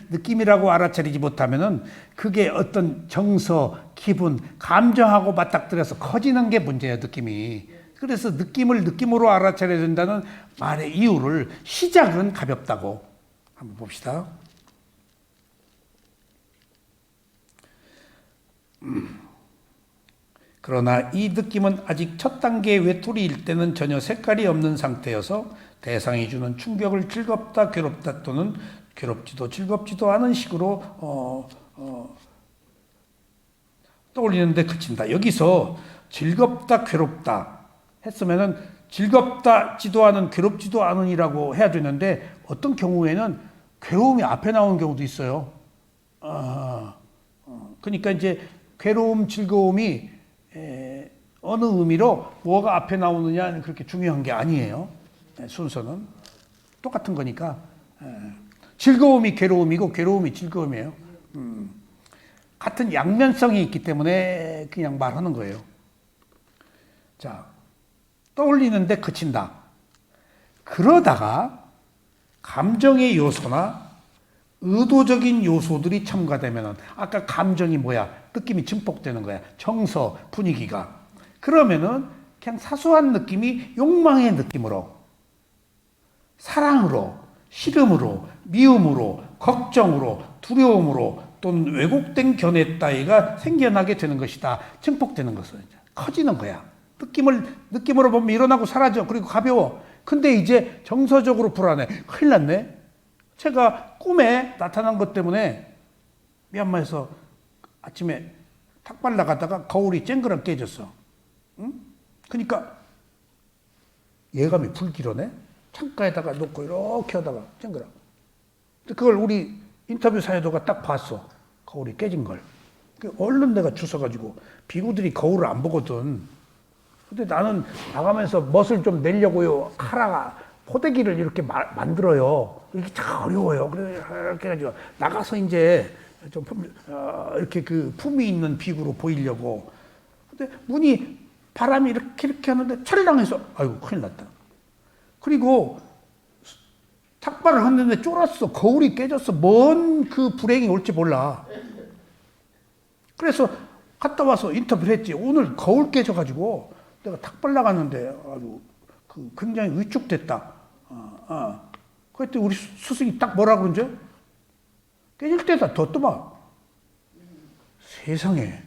느낌이라고 알아차리지 못하면은 그게 어떤 정서, 기분, 감정하고 맞닥뜨려서 커지는 게 문제예요, 느낌이. 그래서 느낌을 느낌으로 알아차려야 된다는 말의 이유를 시작은 가볍다고 한번 봅시다. 그러나 이 느낌은 아직 첫 단계의 외톨이일 때는 전혀 색깔이 없는 상태여서 대상이 주는 충격을 즐겁다, 괴롭다 또는 괴롭지도 즐겁지도 않은 식으로 떠올리는데 그친다. 여기서 즐겁다, 괴롭다 했으면은 즐겁다지도 않은, 괴롭지도 않은이라고 해야 되는데 어떤 경우에는 괴로움이 앞에 나오는 경우도 있어요. 그러니까 이제 괴로움, 즐거움이 어느 의미로 뭐가 앞에 나오느냐는 그렇게 중요한 게 아니에요. 순서는 똑같은 거니까. 즐거움이 괴로움이고 괴로움이 즐거움이에요. 같은 양면성이 있기 때문에 그냥 말하는 거예요. 자, 떠올리는데 그친다. 그러다가 감정의 요소나 의도적인 요소들이 첨가되면은 아까 감정이 뭐야? 느낌이 증폭되는 거야. 정서, 분위기가. 그러면은 그냥 사소한 느낌이 욕망의 느낌으로, 사랑으로, 싫음으로, 미움으로, 걱정으로, 두려움으로 또는 왜곡된 견해 따위가 생겨나게 되는 것이다. 증폭되는 것은 커지는 거야. 느낌으로 보면 일어나고 사라져. 그리고 가벼워. 근데 이제 정서적으로 불안해. 큰일 났네. 제가 꿈에 나타난 것 때문에 미얀마에서 아침에 탁발 나가다가 거울이 쨍그랑 깨졌어. 응? 그러니까 예감이 불길하네. 창가에다가 놓고 이렇게 하다가 쨍그랑. 그걸 우리 인터뷰 사회도가 딱 봤어. 거울이 깨진 걸. 얼른 내가 주워가지고 비구들이 거울을 안 보거든. 근데 나는 나가면서 멋을 좀 내려고요. 포대기를 이렇게 만들어요. 이게 참 어려워요. 그래서 이렇게 해가지고 나가서 이제 좀 이렇게 그 품위 있는 비구로 보이려고. 근데 바람이 이렇게 하는데 철랑해서 아이고 큰일 났다. 그리고 탁발을 했는데 쫄았어. 거울이 깨졌어. 뭔 그 불행이 올지 몰라. 그래서 갔다 와서 인터뷰를 했지. 오늘 거울 깨져가지고 내가 탁발 나갔는데 아주 굉장히 위축됐다. 그랬더니 우리 스승이 딱 뭐라 그러지? 깨질 때다 뒀더만. 세상에.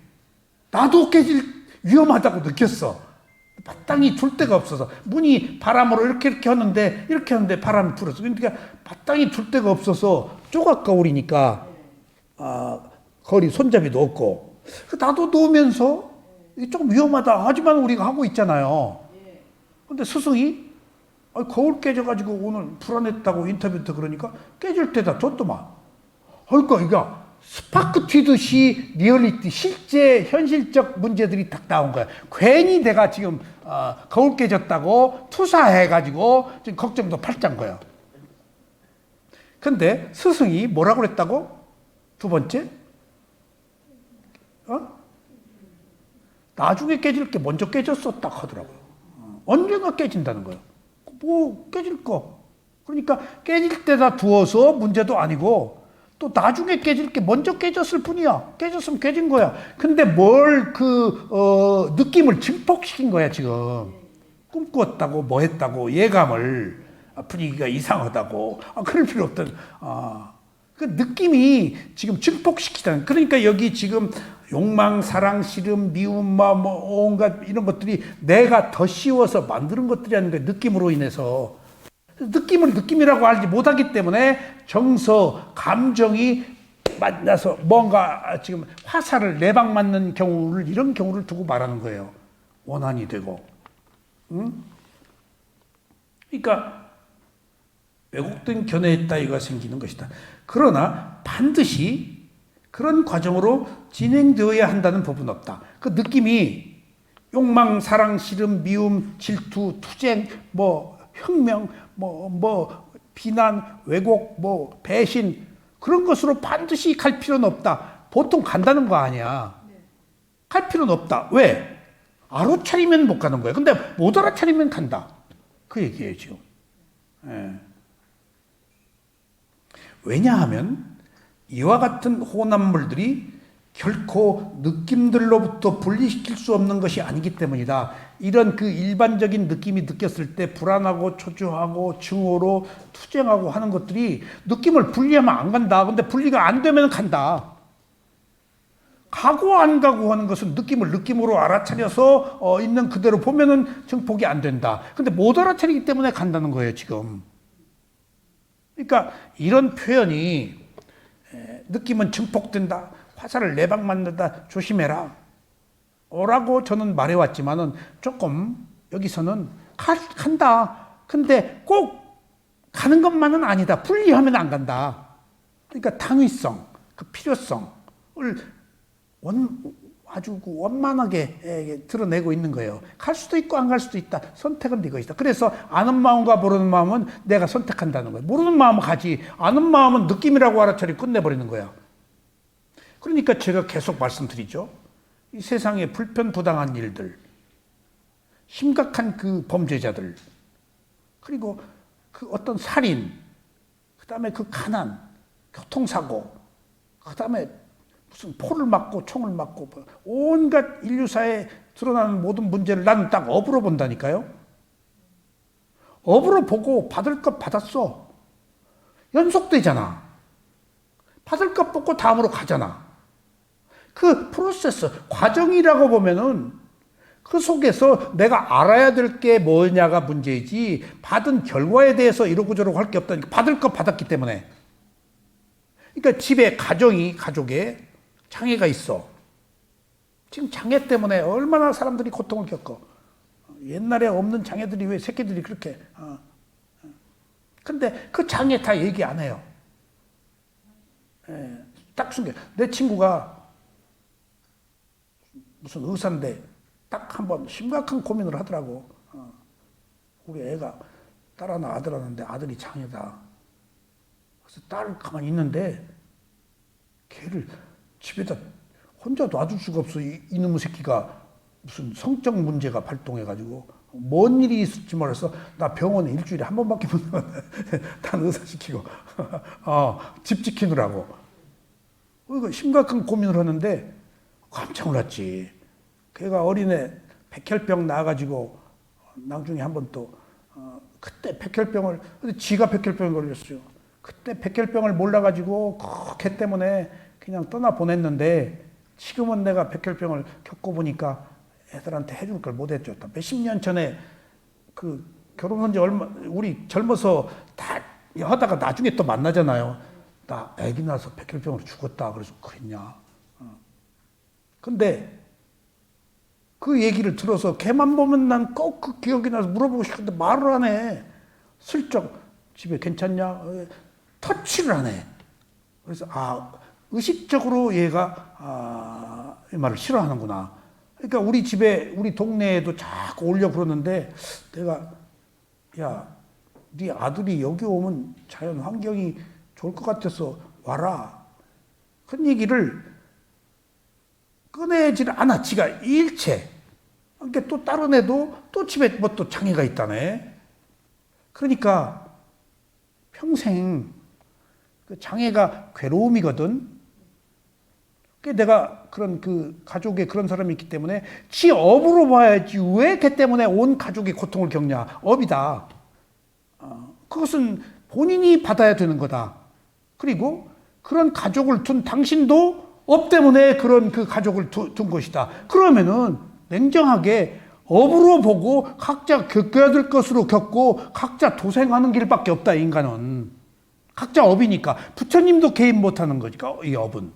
나도 위험하다고 느꼈어. 마땅히 둘 데가 없어서. 문이 바람으로 이렇게 하는데 바람이 불었어. 그러니까 마땅히 둘 데가 없어서 조각 거울이니까 거리 손잡이도 없고. 나도 놓으면서 조금 위험하다. 하지만 우리가 하고 있잖아요. 근데 스승이 거울 깨져가지고 오늘 불안했다고 인터뷰 때 그러니까 깨질 때다 뒀더만. 그러니까 이거 스파크 튀듯이 리얼리티, 실제 현실적 문제들이 딱 나온 거야. 괜히 내가 지금 거울 깨졌다고 투사해가지고 지금 걱정도 팔짱 거야. 근데 스승이 뭐라고 그랬다고? 두 번째? 나중에 깨질 게 먼저 깨졌어 딱 하더라고요. 언젠가 깨진다는 거예요. 뭐 깨질 거. 그러니까 깨질 때다 두어서 문제도 아니고 또 나중에 깨질 게 먼저 깨졌을 뿐이야. 깨졌으면 깨진 거야. 근데 뭘 느낌을 증폭시킨 거야 지금. 꿈꾸었다고 뭐 했다고 예감을 분위기가 이상하다고 그럴 필요 없던 그 느낌이 지금 증폭시키다는. 그러니까 여기 지금 욕망, 사랑, 싫음, 미움, 뭐 온갖 이런 것들이 내가 더 씌워서 만드는 것들이라는 거예요. 느낌으로 인해서. 느낌을 느낌이라고 알지 못하기 때문에 정서, 감정이 만나서 뭔가 지금 화살을 내방 맞는 경우를, 이런 경우를 두고 말하는 거예요. 원한이 되고. 응? 그러니까 왜곡된 견해 따위가 생기는 것이다. 그러나 반드시 그런 과정으로 진행되어야 한다는 법은 없다. 그 느낌이 욕망, 사랑, 싫음, 미움, 질투, 투쟁, 뭐 혁명, 뭐 비난, 왜곡, 뭐 배신 그런 것으로 반드시 갈 필요는 없다. 보통 간다는 거 아니야. 갈 필요는 없다. 왜? 알아차리면 못 가는 거야. 근데 못 알아차리면 간다. 그 얘기예요, 지금. 예. 왜냐하면 이와 같은 혼합물들이 결코 느낌들로부터 분리시킬 수 없는 것이 아니기 때문이다. 이런 그 일반적인 느낌이 느꼈을 때 불안하고 초조하고 증오로 투쟁하고 하는 것들이 느낌을 분리하면 안 간다. 근데 분리가 안 되면 간다. 가고 안 가고 하는 것은 느낌을 느낌으로 알아차려서 있는 그대로 보면은 증폭이 안 된다. 근데 못 알아차리기 때문에 간다는 거예요, 지금. 그러니까 이런 표현이 느낌은 증폭된다. 화살을 4방 맞는다. 조심해라. 라고 저는 말해왔지만은 조금 여기서는 간다. 근데 꼭 가는 것만은 아니다. 분리하면 안 간다. 그러니까 당위성, 그 필요성을 아주 원만하게 드러내고 있는 거예요. 갈 수도 있고 안 갈 수도 있다. 선택은 네 것이다. 그래서 아는 마음과 모르는 마음은 내가 선택한다는 거예요. 모르는 마음은 가지. 아는 마음은 느낌이라고 알아차리고 끝내버리는 거야. 그러니까 제가 계속 말씀드리죠. 이 세상에 불편부당한 일들, 심각한 그 범죄자들, 그리고 그 어떤 살인, 그 다음에 그 가난, 교통사고, 그 다음에 무슨 포를 맞고 총을 맞고 온갖 인류사에 드러나는 모든 문제를 나는 딱 업으로 본다니까요. 업으로 보고 받을 것 받았어. 연속되잖아. 받을 것 받고 다음으로 가잖아. 그 프로세스, 과정이라고 보면은 그 속에서 내가 알아야 될 게 뭐냐가 문제이지 받은 결과에 대해서 이러고 저러고 할 게 없다니까. 받을 것 받았기 때문에. 그러니까 집에 가족에 장애가 있어. 지금 장애 때문에 얼마나 사람들이 고통을 겪어. 옛날에 없는 장애들이 왜 새끼들이 그렇게. 근데 그 장애 다 얘기 안 해요. 딱 숨겨. 내 친구가 무슨 의사인데 딱 한번 심각한 고민을 하더라고. 우리 애가 딸 하나 아들 하나인데 아들이 장애다. 그래서 딸 가만히 있는데 걔를 집에다 혼자 놔둘 수가 없어. 이놈의 새끼가 무슨 성적 문제가 발동해가지고 뭔 일이 있을지 몰라서 나 병원에 일주일에 한 번밖에 못 나갔네. 난 의사 시키고 집 지키느라고. 이거 심각한 고민을 하는데 깜짝 놀랐지. 걔가 어린애 백혈병 나가지고 나중에 한번 또 그때 백혈병을 지가 백혈병에 걸렸어요. 그때 백혈병을 몰라가지고 걔 때문에 그냥 떠나 보냈는데 지금은 내가 백혈병을 겪어보니까 애들한테 해줄 걸 못했죠. 몇십 년 전에 그 결혼한 지 우리 젊어서 다 하다가 나중에 또 만나잖아요. 나 애기 낳아서 백혈병으로 죽었다. 그래서 그랬냐. 근데 그 얘기를 들어서 걔만 보면 난 꼭 그 기억이 나서 물어보고 싶은데 말을 안 해. 슬쩍 집에 괜찮냐? 터치를 안 해. 그래서 의식적으로 얘가 이 말을 싫어하는구나. 그러니까 우리 집에 우리 동네에도 자꾸 오려 그러는데 내가 야, 네 아들이 여기 오면 자연 환경이 좋을 것 같아서 와라. 그런 얘기를 꺼내지를 않아. 지가 일체. 그러니까 또 다른 애도 또 집에 뭐 또 장애가 있다네. 그러니까 평생 그 장애가 괴로움이거든. 내가 그런 그 가족에 그런 사람이 있기 때문에 지 업으로 봐야지 왜 걔 때문에 온 가족이 고통을 겪냐. 업이다. 그것은 본인이 받아야 되는 거다. 그리고 그런 가족을 둔 당신도 업 때문에 그런 그 가족을 둔 것이다. 그러면은 냉정하게 업으로 보고 각자 겪어야 될 것으로 겪고 각자 도생하는 길밖에 없다. 인간은. 각자 업이니까. 부처님도 개인 못하는 거니까 이 업은.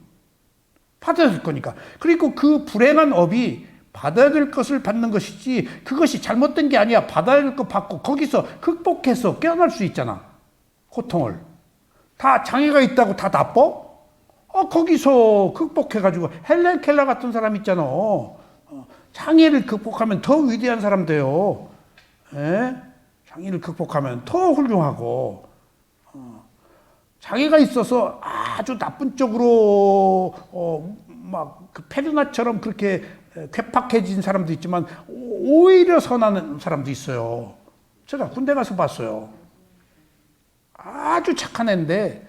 받아야 될 거니까. 그리고 그 불행한 업이 받아야 될 것을 받는 것이지 그것이 잘못된 게 아니야. 받아야 될 것 받고 거기서 극복해서 깨어날 수 있잖아. 고통을. 다 장애가 있다고 다 나빠? 거기서 극복해가지고 헬렌 켈러 같은 사람 있잖아. 장애를 극복하면 더 위대한 사람 돼요. 예? 장애를 극복하면 더 훌륭하고, 장애가 있어서 아주 나쁜 쪽으로 막 그 페르나처럼 그렇게 괴팍해진 사람도 있지만 오히려 선한 사람도 있어요. 제가 군대 가서 봤어요. 아주 착한 애인데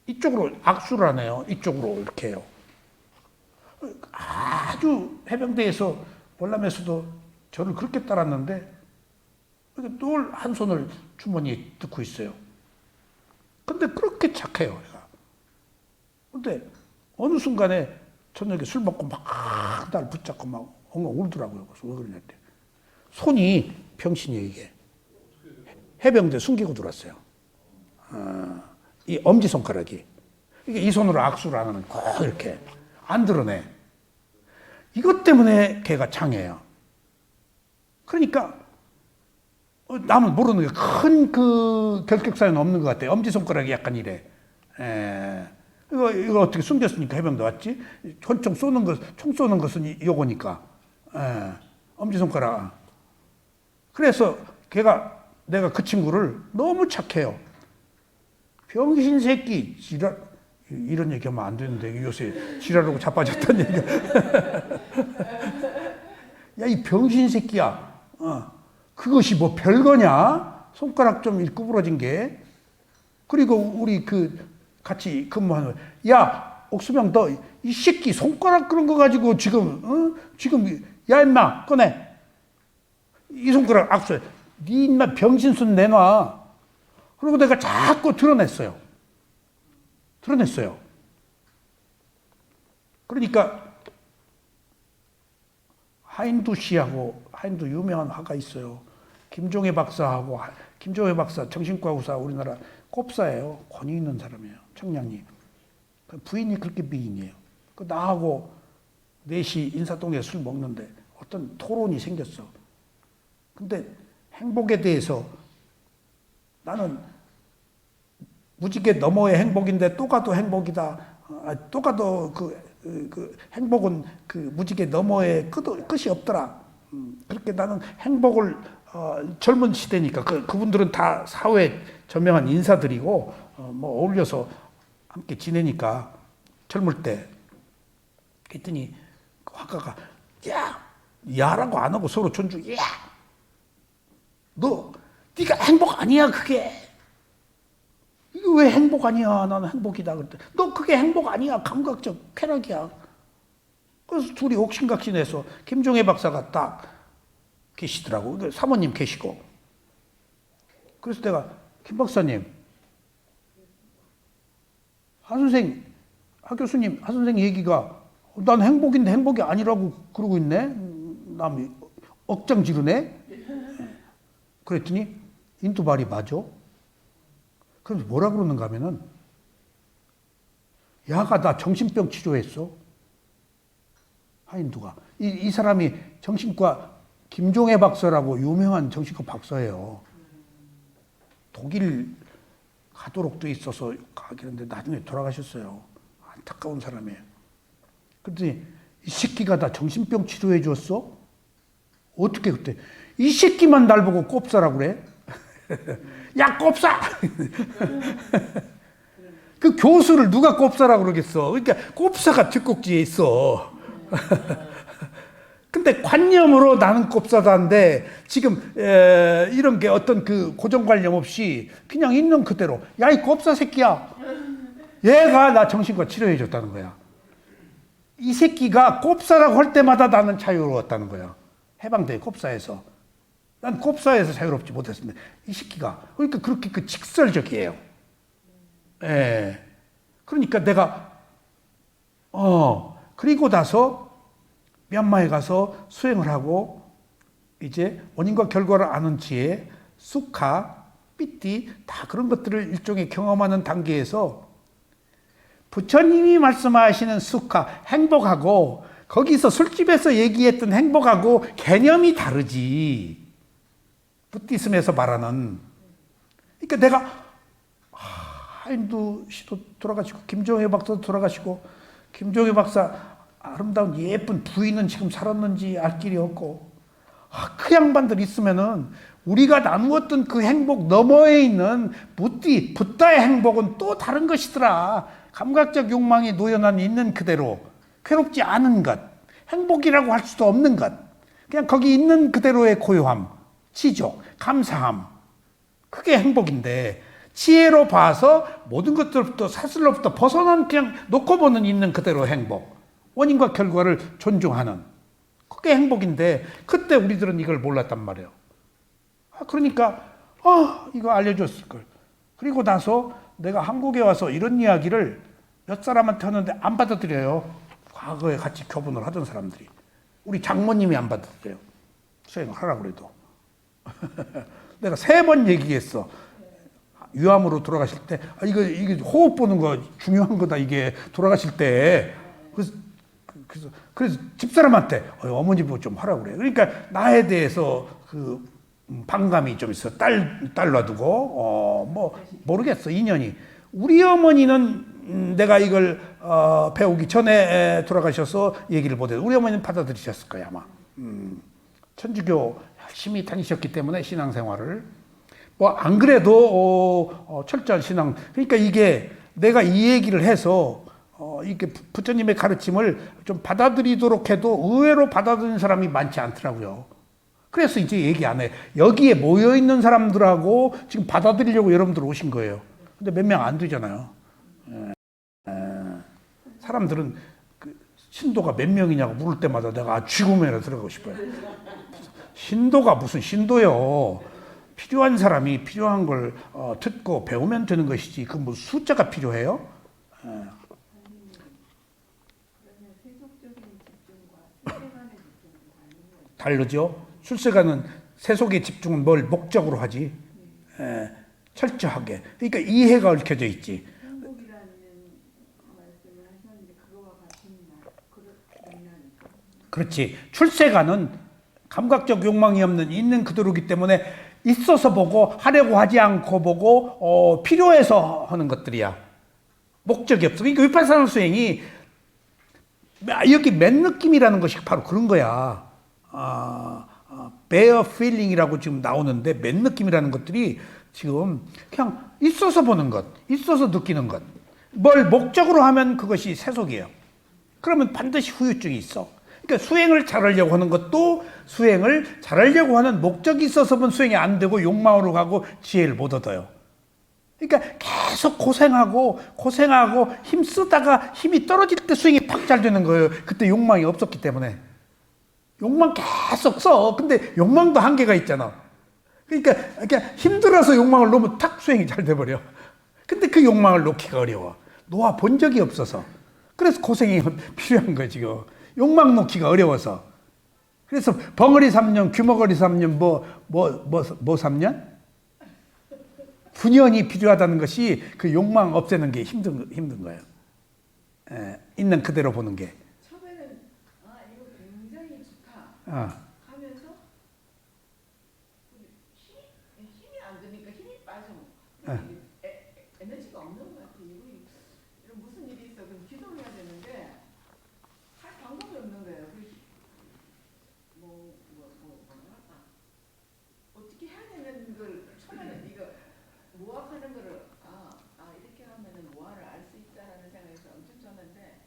이쪽으로 악수를 하네요. 이쪽으로 이렇게 해요. 아주 해병대에서 월남에서도 저를 그렇게 따랐는데 늘 한 손을 주머니에 넣고 있어요. 근데 그렇게 착해요. 근데 어느 순간에 저녁에 술 먹고 막 날 붙잡고 막 엉엉 울더라고요. 그래서 왜 그러냐 했더니 손이 병신이에요 이게. 해병대 숨기고 들어왔어요. 이 엄지손가락이. 이게 이 손으로 악수를 안 하면 꼭 이렇게 안 드러내. 이것 때문에 걔가 장애야. 그러니까 남은 모르는 게 큰 그 결격사유는 없는 것 같아요. 엄지손가락이 약간 이래. 이거 어떻게 숨겼으니까 해병대 왔지? 총 쏘는 것은 요거니까. 엄지손가락. 그래서 내가 그 친구를 너무 착해요. 병신 새끼, 지랄, 이런 얘기 하면 안 되는데, 요새 지랄하고 자빠졌다는 얘기. 야, 이 병신 새끼야. 그것이 뭐 별거냐? 손가락 좀 구부러진 게. 그리고 우리 같이 근무하는, 야, 옥수병, 너 이 새끼 손가락 그런 거 가지고 지금, 야, 임마, 꺼내. 이 손가락 악수해. 니 임마 병신순 내놔. 그리고 내가 자꾸 드러냈어요. 그러니까 하인두 씨하고, 하인두 유명한 화가 있어요. 김종회 박사하고, 김종회 박사 정신과 의사 우리나라 꼽사예요. 권위 있는 사람이에요. 청량리. 부인이 그렇게 미인이에요. 나하고 넷이 인사동에 술 먹는데 어떤 토론이 생겼어. 근데 행복에 대해서 나는 무지개 너머의 행복인데 또 가도 행복이다. 또 가도 그 행복은 그 무지개 너머에 끝이 없더라. 그렇게 나는 행복을 젊은 시대니까 그분들은 다 사회 저명한 인사들이고 뭐 어울려서 함께 지내니까 젊을 때 그랬더니 그 화가가 야라고 안 하고 서로 존중. 야, 네가 행복 아니야 그게. 이거 왜 행복 아니야? 나는 행복이다. 그랬더니 너 그게 행복 아니야. 감각적 쾌락이야. 그래서 둘이 옥신각신해서 김종회 박사가 딱 계시더라고. 사모님 계시고. 그래서 내가 김 박사님, 하 교수님, 하 선생 얘기가 난 행복인데 행복이 아니라고 그러고 있네. 남이 억장 지르네. 그랬더니 인두발이 맞아. 그래서 뭐라 그러는가 하면은 야가 나 정신병 치료했어. 하인두가. 이 사람이 정신과 김종회 박사라고 유명한 정신과 박사예요. 독일 가도록 돼 있어서 가길는데 나중에 돌아가셨어요. 안타까운 사람이에요. 그랬더니 이 새끼가 나 정신병 치료해 줬어? 어떻게 그때 이 새끼만 날 보고 꼽사라고 그래? 야 꼽사! 그 교수를 누가 꼽사라고 그러겠어. 그러니까 꼽사가 뒷꼭지에 있어. 근데 관념으로 나는 꼽사다인데 지금 이런 게 어떤 그 고정관념 없이 그냥 있는 그대로 야 이 꼽사 새끼야. 얘가 나 정신과 치료해 줬다는 거야. 이 새끼가 꼽사라고 할 때마다 나는 자유로웠다는 거야. 해방대 꼽사에서. 난 꼽사에서 자유롭지 못했습니다. 이 새끼가. 그러니까 그렇게 직설적이에요. 예. 그러니까 내가 그리고 나서 미얀마에 가서 수행을 하고 이제 원인과 결과를 아는 지혜, 수카, 삐띠 다 그런 것들을 일종의 경험하는 단계에서 부처님이 말씀하시는 수카, 행복하고 거기서 술집에서 얘기했던 행복하고 개념이 다르지. 부디즘에서 말하는. 그러니까 내가 하인두 씨도 돌아가시고 김종회 박사도 돌아가시고 김종회 박사 아름다운 예쁜 부인은 지금 살았는지 알 길이 없고, 그 양반들 있으면은 우리가 나누었던 그 행복 너머에 있는 붓다의 행복은 또 다른 것이더라. 감각적 욕망이 노연한 있는 그대로 괴롭지 않은 것, 행복이라고 할 수도 없는 것, 그냥 거기 있는 그대로의 고요함, 지족, 감사함, 그게 행복인데, 지혜로 봐서 모든 것들부터 사슬로부터 벗어난 그냥 놓고 보는 있는 그대로 행복, 원인과 결과를 존중하는, 그게 행복인데 그때 우리들은 이걸 몰랐단 말이에요. 그러니까 이거 알려줬을 걸. 그리고 나서 내가 한국에 와서 이런 이야기를 몇 사람한테 하는데 안 받아들여요. 과거에 같이 교분을 하던 사람들이. 우리 장모님이 안 받아들여요. 수행을 하라고 그래도. 내가 3번 얘기했어. 유암으로 돌아가실 때, 이게 호흡 보는 거 중요한 거다, 이게 돌아가실 때. 그래서 집사람한테 어머니 보고 좀 하라고 그래. 그러니까 나에 대해서 그 반감이 좀 있어. 딸 놔두고 뭐 모르겠어, 인연이. 우리 어머니는 내가 이걸 배우기 전에 돌아가셔서 얘기를 못해도 우리 어머니는 받아들이셨을 거야 아마. 천주교 열심히 다니셨기 때문에 신앙생활을 뭐 안 그래도 철저한 신앙. 그러니까 이게 내가 이 얘기를 해서 이렇게 부처님의 가르침을 좀 받아들이도록 해도 의외로 받아들이는 사람이 많지 않더라고요. 그래서 이제 얘기 안 해. 여기에 모여 있는 사람들하고 지금 받아들이려고 여러분들 오신 거예요. 근데 몇 명 안 되잖아요. 사람들은 그 신도가 몇 명이냐고 물을 때마다 내가 죽음에나 들어가고 싶어요. 신도가 무슨 신도요? 필요한 사람이 필요한 걸 듣고 배우면 되는 것이지. 그 뭐 숫자가 필요해요? 다르죠. 출세가는 세속의 집중은 뭘 목적으로 하지? 철저하게. 그러니까 이해가 얽혀져 있지. 행복이라는 말씀을 하셨는데 그거와 같은 맥락이죠. 그렇지. 출세가는 감각적 욕망이 없는 있는 그대로기 때문에 있어서 보고 하려고 하지 않고 보고 필요해서 하는 것들이야. 목적이 없어. 그러니까 위파사나 수행이 여기 맨 느낌이라는 것이 바로 그런 거야. bare feeling이라고 지금 나오는데 맨 느낌이라는 것들이 지금 그냥 있어서 보는 것, 있어서 느끼는 것. 뭘 목적으로 하면 그것이 세속이에요. 그러면 반드시 후유증이 있어. 그러니까 수행을 잘하려고 하는 것도 수행을 잘하려고 하는 목적이 있어서는 수행이 안 되고 욕망으로 가고 지혜를 못 얻어요. 그러니까 계속 고생하고 힘쓰다가 힘이 떨어질 때 수행이 팍 잘 되는 거예요. 그때 욕망이 없었기 때문에. 욕망 계속 써. 근데 욕망도 한계가 있잖아. 그러니까 힘들어서 욕망을 놓으면 탁 수행이 잘 돼버려. 근데 그 욕망을 놓기가 어려워. 놓아 본 적이 없어서. 그래서 고생이 필요한 거지. 욕망 놓기가 어려워서. 그래서 벙어리 3년, 규머거리 3년, 뭐 3년? 9년이 필요하다는 것이 그 욕망 없애는 게 힘든 거예요. 있는 그대로 보는 게. 처음에는 이거 굉장히 좋다 하면서 힘이 안 드니까 힘이 빠져. 에너지가 없는 것 같아. 이런 무슨 일이 있어. 그럼 기도를 해야 되는데 할 방법이 없는 거예요. 어떻게 해야 되는 걸 처음에는 이거 모학하는 거를 이렇게 하면은 모아를 알 수 있다라는 생각에서 엄청 쳤는데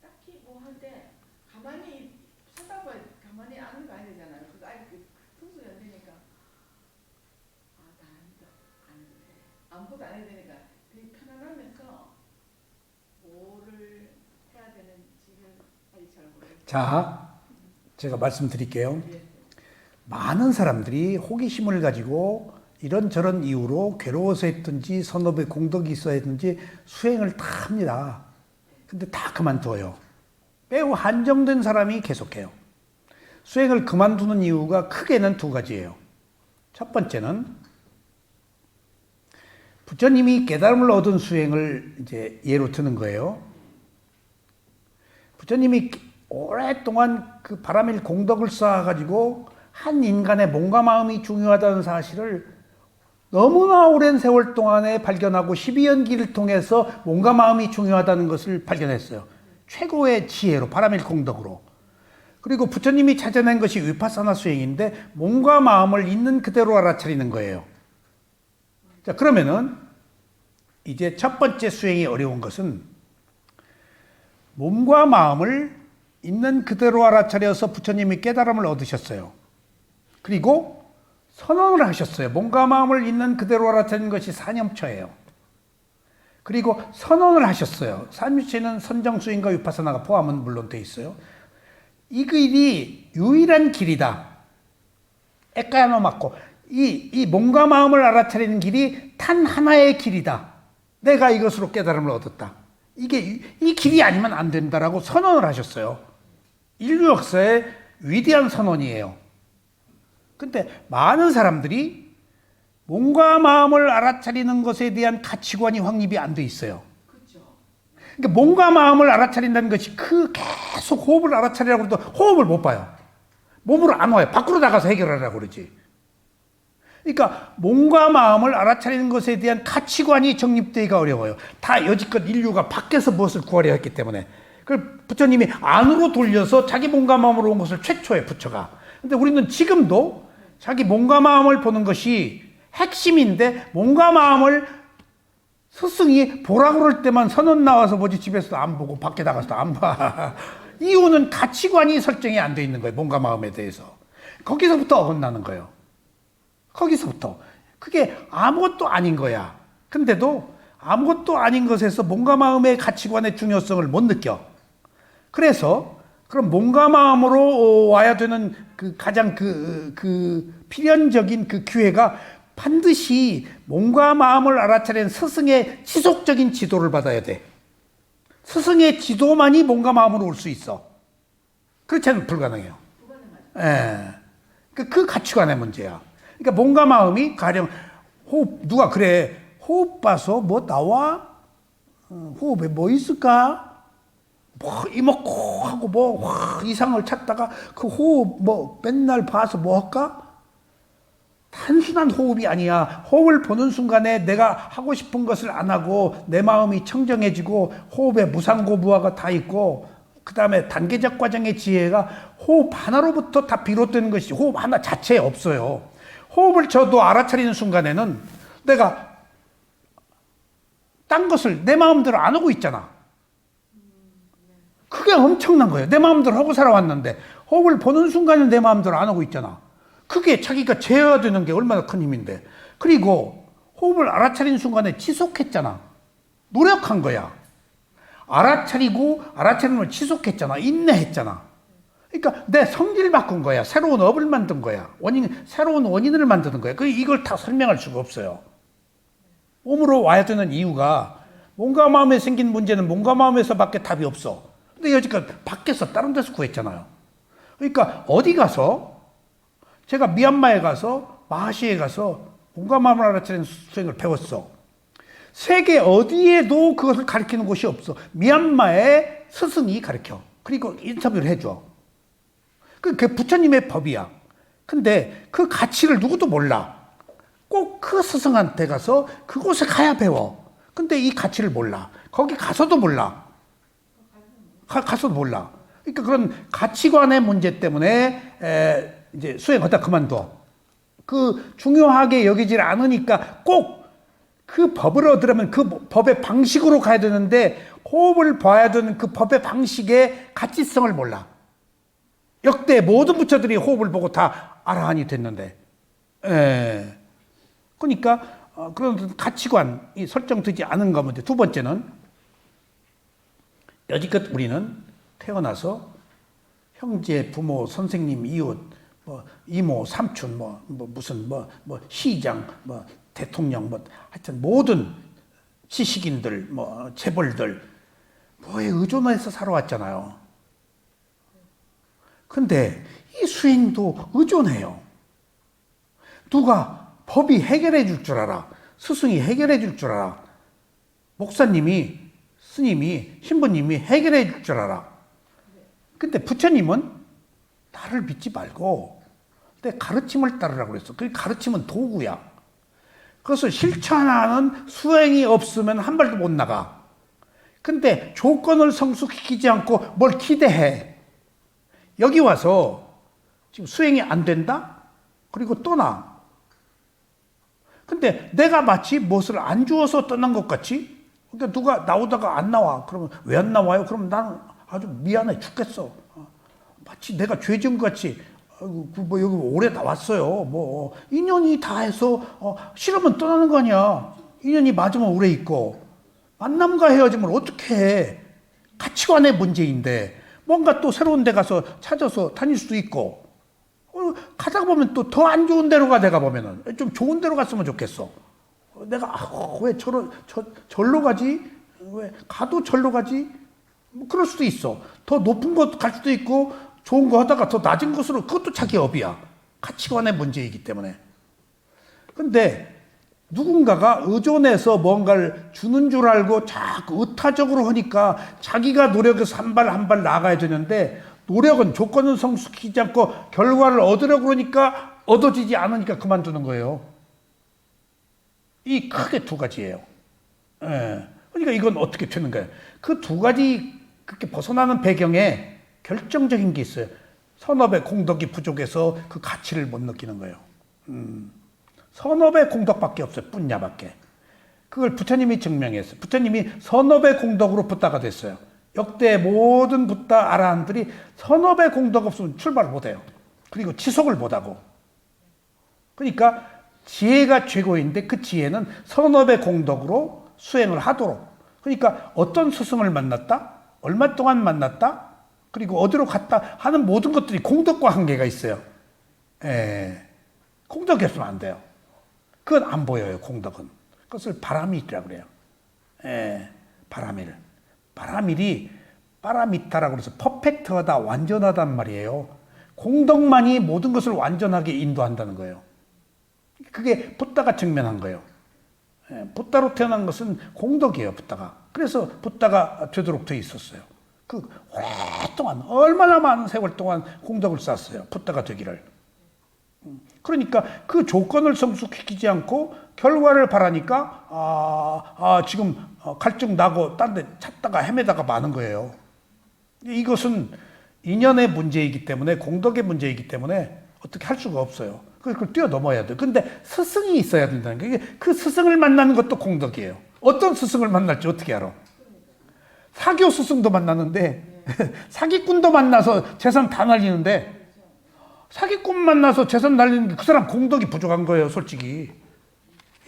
딱히 뭐 할 때 가만히 쳐다봐 가만히 안 가야 되잖아요. 그거 풍수가 안 되니까 나 안 돼. 아무것도 안 해야 되니까 되게 편안하면서 뭐를 해야 되는지를 잘 모르겠어요. 자, 제가 말씀드릴게요. 많은 사람들이 호기심을 가지고 이런저런 이유로 괴로워서 했든지 선업에 공덕이 있어야 했든지 수행을 다 합니다. 근데 다 그만둬요. 매우 한정된 사람이 계속해요. 수행을 그만두는 이유가 크게는 2가지예요. 첫 번째는 부처님이 깨달음을 얻은 수행을 이제 예로 드는 거예요. 부처님이 오랫동안 그 바라밀 공덕을 쌓아가지고 한 인간의 몸과 마음이 중요하다는 사실을 너무나 오랜 세월 동안에 발견하고 12연기를 통해서 몸과 마음이 중요하다는 것을 발견했어요. 최고의 지혜로 바람일 공덕으로. 그리고 부처님이 찾아낸 것이 위파사나 수행인데 몸과 마음을 있는 그대로 알아차리는 거예요. 자, 그러면은 이제 첫 번째 수행이 어려운 것은 몸과 마음을 있는 그대로 알아차려서 부처님이 깨달음을 얻으셨어요. 그리고 선언을 하셨어요. 몸과 마음을 있는 그대로 알아차리는 것이 사념처예요. 그리고 선언을 하셨어요. 사념처에는 선정수행과 위파사나가 포함은 물론 돼 있어요. 이 길이 유일한 길이다. 에까야노 맞고 이 몸과 마음을 알아차리는 길이 단 하나의 길이다. 내가 이것으로 깨달음을 얻었다. 이 길이 아니면 안 된다라고 선언을 하셨어요. 인류 역사의 위대한 선언이에요. 근데 많은 사람들이 몸과 마음을 알아차리는 것에 대한 가치관이 확립이 안 돼 있어요. 그러니까 몸과 마음을 알아차린다는 것이 계속 호흡을 알아차리라고 해도 호흡을 못 봐요. 몸으로 안 와요. 밖으로 나가서 해결하라고 그러지. 그러니까 몸과 마음을 알아차리는 것에 대한 가치관이 정립되기가 어려워요. 다 여지껏 인류가 밖에서 무엇을 구하려 했기 때문에. 그 부처님이 안으로 돌려서 자기 몸과 마음으로 온 것을 최초에 부처가. 근데 우리는 지금도 자기 몸과 마음을 보는 것이 핵심인데 몸과 마음을 스승이 보라고 그럴 때만 선언 나와서 보지 집에서도 안 보고 밖에 나가서도 안 봐. 이유는 가치관이 설정이 안 돼 있는 거예요. 몸과 마음에 대해서. 거기서부터 어긋나는 거예요. 거기서부터. 그게 아무것도 아닌 거야. 근데도 아무것도 아닌 것에서 몸과 마음의 가치관의 중요성을 못 느껴. 그래서 그럼 몸과 마음으로 와야 되는 가장 필연적인 기회가 반드시 몸과 마음을 알아차리는 스승의 지속적인 지도를 받아야 돼. 스승의 지도만이 몸과 마음으로 올 수 있어. 그렇지 않으면 불가능해요. 예. 그 가치관의 문제야. 그러니까 몸과 마음이 가령 호흡, 누가 그래, 호흡 봐서 뭐 나와? 호흡에 뭐 있을까? 뭐 이먹고 하고 뭐 이상을 찾다가 그 호흡 뭐 맨날 봐서 뭐 할까? 단순한 호흡이 아니야. 호흡을 보는 순간에 내가 하고 싶은 것을 안 하고 내 마음이 청정해지고 호흡에 무상고부화가 다 있고 그 다음에 단계적 과정의 지혜가 호흡 하나로부터 다 비롯되는 것이 호흡 하나 자체에 없어요. 호흡을 저도 알아차리는 순간에는 내가 딴 것을 내 마음대로 안 하고 있잖아. 그게 엄청난 거예요. 내 마음대로 하고 살아왔는데 호흡을 보는 순간에 내 마음대로 안 하고 있잖아. 그게 자기가 제어되는 게 얼마나 큰 힘인데. 그리고 호흡을 알아차리는 순간에 지속했잖아. 노력한 거야. 알아차리는 걸 지속했잖아. 인내했잖아. 그러니까 내 성질 바꾼 거야. 새로운 업을 만든 거야. 새로운 원인을 만드는 거야. 이걸 다 설명할 수가 없어요. 몸으로 와야 되는 이유가 몸과 마음에 생긴 문제는 몸과 마음에서밖에 답이 없어. 근데 여지껏 밖에서 다른 데서 구했잖아요. 그러니까 어디 가서 제가 미얀마에 가서 마하시에 가서 몸과 마음을 알아차리는 수행을 배웠어. 세계 어디에도 그것을 가르치는 곳이 없어. 미얀마의 스승이 가르쳐. 그리고 인터뷰를 해줘. 그게 부처님의 법이야. 근데 그 가치를 누구도 몰라. 꼭 그 스승한테 가서 그곳에 가야 배워. 근데 이 가치를 몰라. 거기 가서도 몰라. 가서도 몰라. 그러니까 그런 가치관의 문제 때문에 이제 수행하다 그만둬. 중요하게 여기질 않으니까 꼭 그 법을 얻으려면 그 법의 방식으로 가야 되는데 호흡을 봐야 되는 그 법의 방식의 가치성을 몰라. 역대 모든 부처들이 호흡을 보고 다 아라한이 됐는데. 그러니까 그런 가치관이 설정되지 않은 거 문제. 두 번째는 여지껏 우리는 태어나서 형제, 부모, 선생님, 이웃, 이모, 삼촌, 무슨 시장, 대통령, 하여튼 모든 지식인들, 재벌들 뭐에 의존해서 살아왔잖아요. 근데 이 수행도 의존해요. 누가 법이 해결해 줄 줄 알아. 스승이 해결해 줄 줄 알아. 목사님이, 스님이, 신부님이 해결해 줄 줄 알아. 근데 부처님은 나를 믿지 말고 내 가르침을 따르라고 그랬어. 그 가르침은 도구야. 그것을 실천하는 수행이 없으면 한 발도 못 나가. 근데 조건을 성숙시키지 않고 뭘 기대해. 여기 와서 지금 수행이 안 된다? 그리고 떠나. 근데 내가 마치 무엇을 안 주어서 떠난 것 같이, 그러니까 누가 나오다가 안 나와. 그러면 왜 안 나와요? 그러면 나는 아주 미안해 죽겠어. 마치 내가 죄 지은 것 같이, 아이고, 뭐 여기 오래 나왔어요. 뭐, 인연이 다 해서, 싫으면 떠나는 거 아니야. 인연이 맞으면 오래 있고, 만남과 헤어짐을 어떻게 해. 가치관의 문제인데, 뭔가 또 새로운 데 가서 찾아서 다닐 수도 있고, 가다 보면 또 더 안 좋은 데로 가, 내가 보면은. 좀 좋은 데로 갔으면 좋겠어. 내가, 왜 절로 가지? 왜 가도 절로 가지? 뭐 그럴 수도 있어. 더 높은 곳 갈 수도 있고, 좋은 거 하다가 더 낮은 곳으로, 그것도 자기 업이야. 가치관의 문제이기 때문에. 근데 누군가가 의존해서 뭔가를 주는 줄 알고 자꾸 의타적으로 하니까 자기가 노력해서 한 발 한 발 나가야 되는데, 노력은 조건은 성숙시키지 않고 결과를 얻으려고 그러니까 얻어지지 않으니까 그만두는 거예요. 이 크게 두 가지예요. 예. 그러니까 이건 어떻게 되는 거예요? 그 두 가지 그렇게 벗어나는 배경에 결정적인 게 있어요. 선업의 공덕이 부족해서 그 가치를 못 느끼는 거예요. 선업의 공덕밖에 없어요. 뿐야밖에. 그걸 부처님이 증명했어요. 부처님이 선업의 공덕으로 붓다가 됐어요. 역대 모든 붓다 아라한들이 선업의 공덕 없으면 출발을 못해요. 그리고 지속을 못하고. 그러니까 지혜가 최고인데 그 지혜는 선업의 공덕으로 수행을 하도록. 그러니까 어떤 스승을 만났다? 얼마 동안 만났다? 그리고 어디로 갔다 하는 모든 것들이 공덕과 한계가 있어요. 공덕이 없으면 안 돼요. 그건 안 보여요, 공덕은. 그것을 바라밀이라고 그래요. 바라밀. 바라밀이 파라미타라고 해서 퍼펙트하다, 완전하단 말이에요. 공덕만이 모든 것을 완전하게 인도한다는 거예요. 그게 붓다가 증명한 거예요. 붓다로 태어난 것은 공덕이에요, 붓다가. 그래서 붓다가 되도록 돼 있었어요. 그 오랫동안, 얼마나 많은 세월 동안 공덕을 쌓았어요. 붓다가 되기를. 그러니까 그 조건을 성숙시키지 않고 결과를 바라니까 지금 갈증 나고 딴 데 찾다가 헤매다가 마는 거예요. 이것은 인연의 문제이기 때문에, 공덕의 문제이기 때문에 어떻게 할 수가 없어요. 그걸 뛰어넘어야 돼요. 근데 스승이 있어야 된다는 게, 그 스승을 만나는 것도 공덕이에요. 어떤 스승을 만날지 어떻게 알아? 사교 스승도 만나는데 사기꾼도 만나서 재산 다 날리는데, 사기꾼 만나서 재산 날리는 게 그 사람 공덕이 부족한 거예요, 솔직히.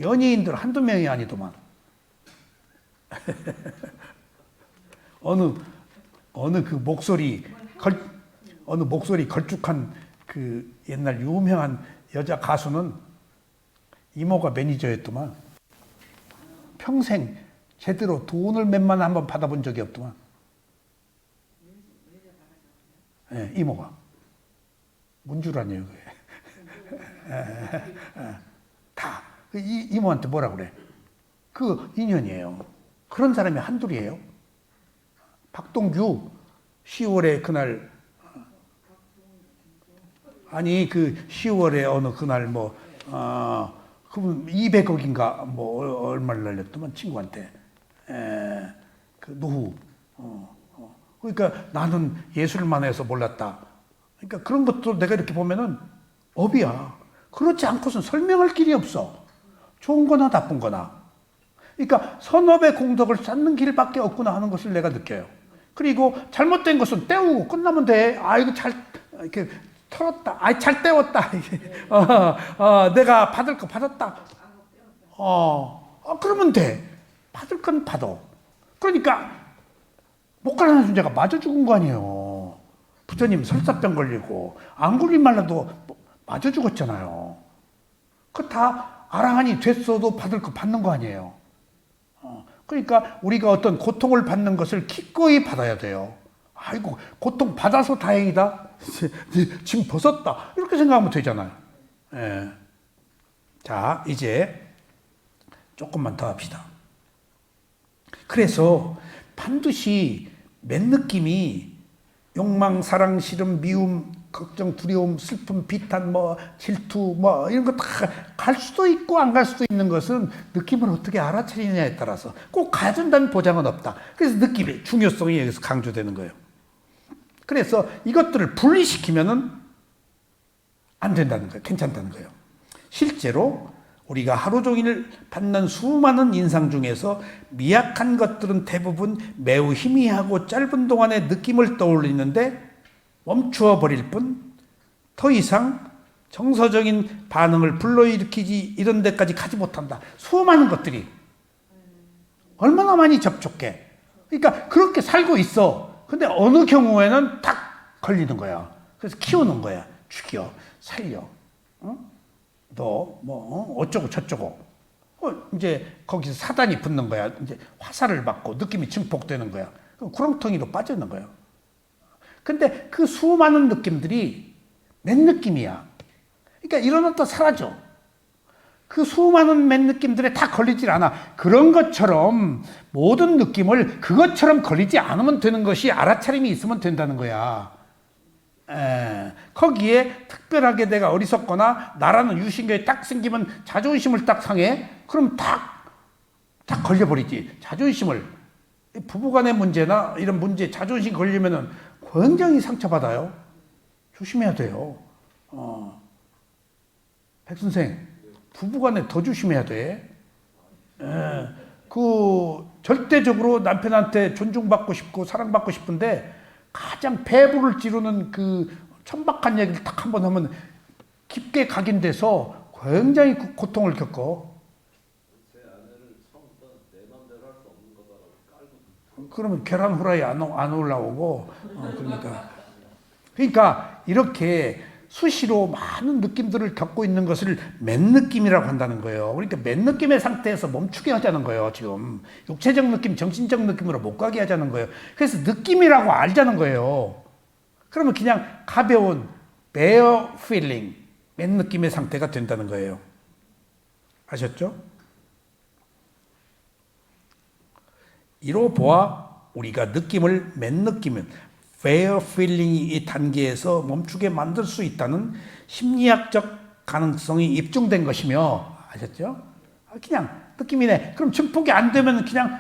연예인들 한두 명이 아니더만. 어느 그 목소리 걸쭉한 그 옛날 유명한 여자 가수는 이모가 매니저였더만. 평생 제대로 돈을 몇만 원 한번 받아본 적이 없더만. 이모가. 문주라니요, 그게. 다. 이모한테 뭐라 그래? 그 인연이에요. 그런 사람이 한둘이에요. 박동규 10월에 그날, 아니 그 10월에 어느 그날 그분 200억인가 얼마를 날렸더만 친구한테. 그 노후. 그러니까 나는 예술만 해서 몰랐다. 그러니까 그런 것도 내가 이렇게 보면은 업이야. 그렇지 않고선 설명할 길이 없어. 좋은 거나 나쁜 거나. 그러니까 선업의 공덕을 쌓는 길밖에 없구나 하는 것을 내가 느껴요. 그리고 잘못된 것은 떼우고 끝나면 돼. 이거 이렇게 털었다. 잘 떼웠다. 내가 받을 거 받았다. 그러면 돼. 받을 건 받아. 그러니까 못 가라는 존재가 맞아 죽은 거 아니에요. 부처님 설사병 걸리고 앙굴리말라도 맞아 죽었잖아요. 그거 다 아라한이 됐어도 받을 거 받는 거 아니에요. 그러니까 우리가 어떤 고통을 받는 것을 기꺼이 받아야 돼요. 아이고, 고통 받아서 다행이다. 짐 벗었다. 이렇게 생각하면 되잖아요. 자, 이제 조금만 더 합시다. 그래서 반드시 맨 느낌이 욕망, 사랑, 싫음, 미움, 걱정, 두려움, 슬픔, 비탄, 뭐 질투, 뭐 이런 거 다 갈 수도 있고 안 갈 수도 있는 것은 느낌을 어떻게 알아차리느냐에 따라서 꼭 가준다는 보장은 없다. 그래서 느낌의 중요성이 여기서 강조되는 거예요. 그래서 이것들을 분리시키면은 안 된다는 거예요. 괜찮다는 거예요. 실제로 우리가 하루 종일 받는 수많은 인상 중에서 미약한 것들은 대부분 매우 희미하고 짧은 동안의 느낌을 떠올리는데 멈추어 버릴 뿐 더 이상 정서적인 반응을 불러일으키지 이런 데까지 가지 못한다. 수많은 것들이 얼마나 많이 접촉해. 그러니까 그렇게 살고 있어. 근데 어느 경우에는 딱 걸리는 거야. 그래서 키우는 거야. 죽여, 살려. 너 뭐 어쩌고 저쩌고. 이제 거기서 사단이 붙는 거야. 이제 화살을 받고 느낌이 증폭되는 거야. 그럼 구렁텅이로 빠지는 거야. 근데 그 수많은 느낌들이 맨 느낌이야. 그러니까 일어났다 사라져. 그 수많은 맨 느낌들에 다 걸리질 않아. 그런 것처럼 모든 느낌을 그것처럼 걸리지 않으면 되는 것이 알아차림이 있으면 된다는 거야. 거기에 특별하게 내가 어리석거나 나라는 유신경이 딱 생기면 자존심을 딱 상해. 그럼 딱 걸려버리지. 자존심을. 부부간의 문제나 이런 문제, 자존심 걸리면은 굉장히 상처받아요. 조심해야 돼요. 백 선생, 부부간에 더 조심해야 돼. 절대적으로 남편한테 존중받고 싶고 사랑받고 싶은데 가장 배부를 찌르는 그 천박한 얘기를 딱 한 번 하면 깊게 각인돼서 굉장히 고통을 겪어. 제 아내를 처음부터 내 맘대로 할 수 없는 거다라고 깔고. 그러면 계란 후라이 안 올라오고. 그러니까 이렇게 수시로 많은 느낌들을 겪고 있는 것을 맨 느낌이라고 한다는 거예요. 그러니까 맨 느낌의 상태에서 멈추게 하자는 거예요. 지금 육체적 느낌, 정신적 느낌으로 못 가게 하자는 거예요. 그래서 느낌이라고 알자는 거예요. 그러면 그냥 가벼운 bare feeling, 맨 느낌의 상태가 된다는 거예요. 아셨죠? 이로 보아 우리가 느낌을 맨 느낌은 bare feeling이 이 단계에서 멈추게 만들 수 있다는 심리학적 가능성이 입증된 것이며, 아셨죠? 그냥 느낌이네. 그럼 증폭이 안 되면 그냥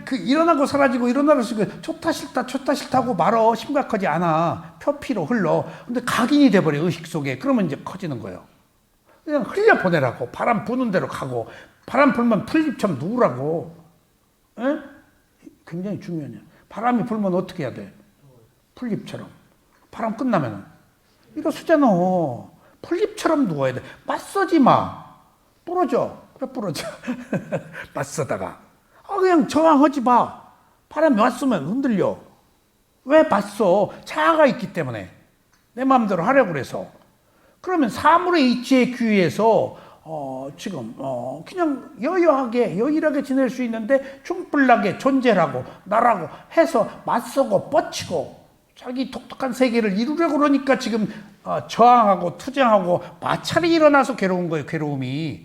그 일어나고 사라지고 일어나고 사라지고 좋다 싫다 하고 말어. 심각하지 않아. 표피로 흘러. 근데 각인이 돼버려, 의식 속에. 그러면 이제 커지는 거예요. 그냥 흘려보내라고. 바람 부는 대로 가고, 바람 불면 풀잎처럼 누우라고. 에? 굉장히 중요해요. 바람이 불면 어떻게 해야 돼? 풀잎처럼. 바람 끝나면은 일어서잖아. 풀잎처럼 누워야 돼. 맞서지 마. 부러져. 왜 부러져? 맞서다가. 그냥 저항하지 마. 바람이 왔으면 흔들려. 왜 맞서? 자아가 있기 때문에. 내 마음대로 하려고 그래서. 그러면 사물의 이치에 귀해서 지금 그냥 여유하게 여일하게 지낼 수 있는데 충분하게 존재라고 나라고 해서 맞서고 뻗치고 자기 독특한 세계를 이루려고 그러니까 지금 저항하고 투쟁하고 마찰이 일어나서 괴로운 거예요. 괴로움이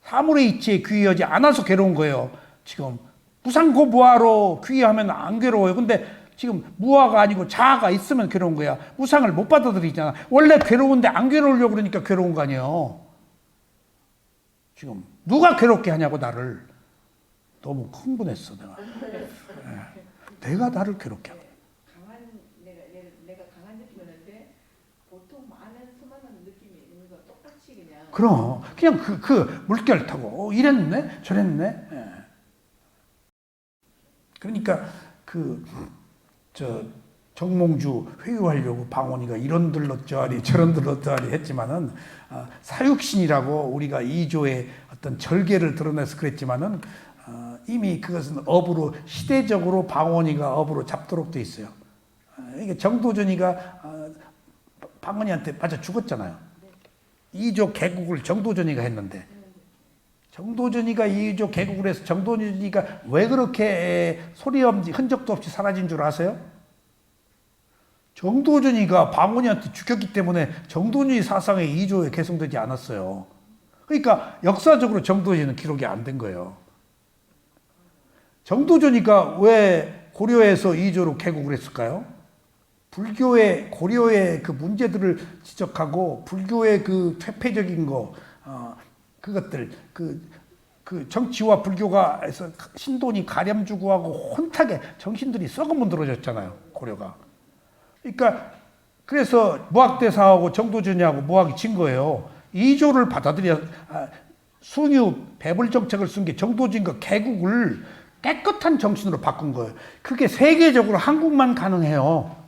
사물의 이치에 귀하지 않아서 괴로운 거예요. 지금 무상고무아로 귀하면 안 괴로워요. 근데 지금 무아가 아니고 자아가 있으면 괴로운 거야. 무상을 못 받아들이잖아. 원래 괴로운데 안 괴로우려고 그러니까 괴로운 거 아니에요. 지금 누가 괴롭게 하냐고 나를. 너무 흥분했어 내가. 내가 나를 괴롭게 하고. 내가 강한 느낌이었는데 보통 많은 수많은 느낌이 있는 거 똑같이 그냥 그 물결 타고 이랬네 저랬네. 그러니까 정몽주 회유하려고 방언이가 이런 들렀저하리 저런 들렀저하리 했지만은 사육신이라고 우리가 2조의 어떤 절개를 드러내서 그랬지만은 이미 그것은 업으로 시대적으로 방언이가 업으로 잡도록 돼 있어요. 이게 정도전이가 방언이한테 맞아 죽었잖아요. 2조 개국을 정도전이가 했는데 정도전이가 2조 개국을 해서 정도전이가 왜 그렇게 소리 없이 흔적도 없이 사라진 줄 아세요? 정도전이가 방언이한테 죽였기 때문에 정도전이 사상에 2조에 개성되지 않았어요. 그러니까 역사적으로 정도전은 기록이 안 된 거예요. 정도전이가 왜 고려에서 2조로 개국을 했을까요? 불교의 고려의 그 문제들을 지적하고 불교의 그 퇴폐적인 거 그것들 그 정치와 불교가 해서 신돈이 가렴주고 하고 혼탁에 정신들이 썩어 문드러졌잖아요. 고려가. 그러니까 그래서 무학대사하고 정도전이하고 무학이 진 거예요. 이조를 받아들여 숭유 배불 정책을 쓴 게 정도전과 개국을 깨끗한 정신으로 바꾼 거예요. 그게 세계적으로 한국만 가능해요.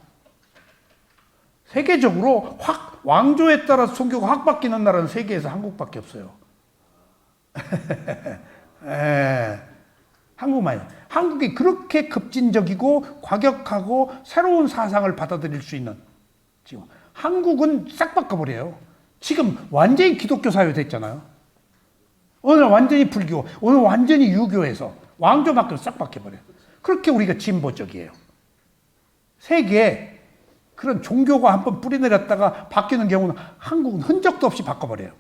세계적으로 확 왕조에 따라 종교가 확 바뀌는 나라는 세계에서 한국밖에 없어요. 한국만요. 한국이 그렇게 급진적이고 과격하고 새로운 사상을 받아들일 수 있는 지금 한국은 싹 바꿔버려요. 지금 완전히 기독교 사회 됐잖아요. 오늘 완전히 불교, 오늘 완전히 유교에서 왕조밖에 싹 바뀌어버려요. 그렇게 우리가 진보적이에요. 세계에 그런 종교가 한번 뿌리내렸다가 바뀌는 경우는 한국은 흔적도 없이 바꿔버려요.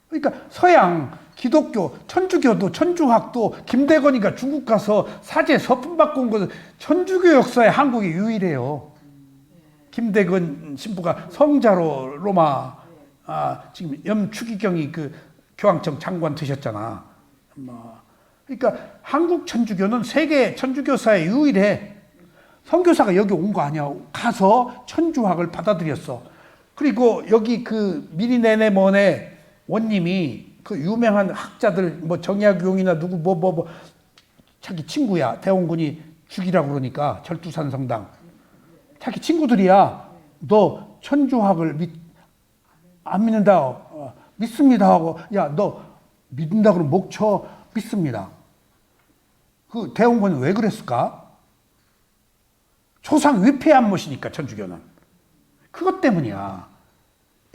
그러니까 서양, 기독교, 천주교도 천주학도 김대건이가 중국 가서 사제 서품 받고 온 것은 천주교 역사에 한국이 유일해요. 김대건 신부가 성자로 로마 지금 염추기경이 그 교황청 장관 되셨잖아. 그러니까 한국 천주교는 세계 천주교사에 유일해. 선교사가 여기 온 거 아니야. 가서 천주학을 받아들였어. 그리고 여기 그 미리네네먼의 원님이 그 유명한 학자들 뭐 정약용이나 누구 뭐 자기 친구야. 대원군이 죽이라고 그러니까 절두산 성당. 자기 친구들이야. 너 천주학을 안 믿는다. 믿습니다 하고 야 너 믿는다 그러면 목 쳐. 믿습니다. 그 대원군이 왜 그랬을까? 조상 위패 안 모시니까 천주교는. 그것 때문이야.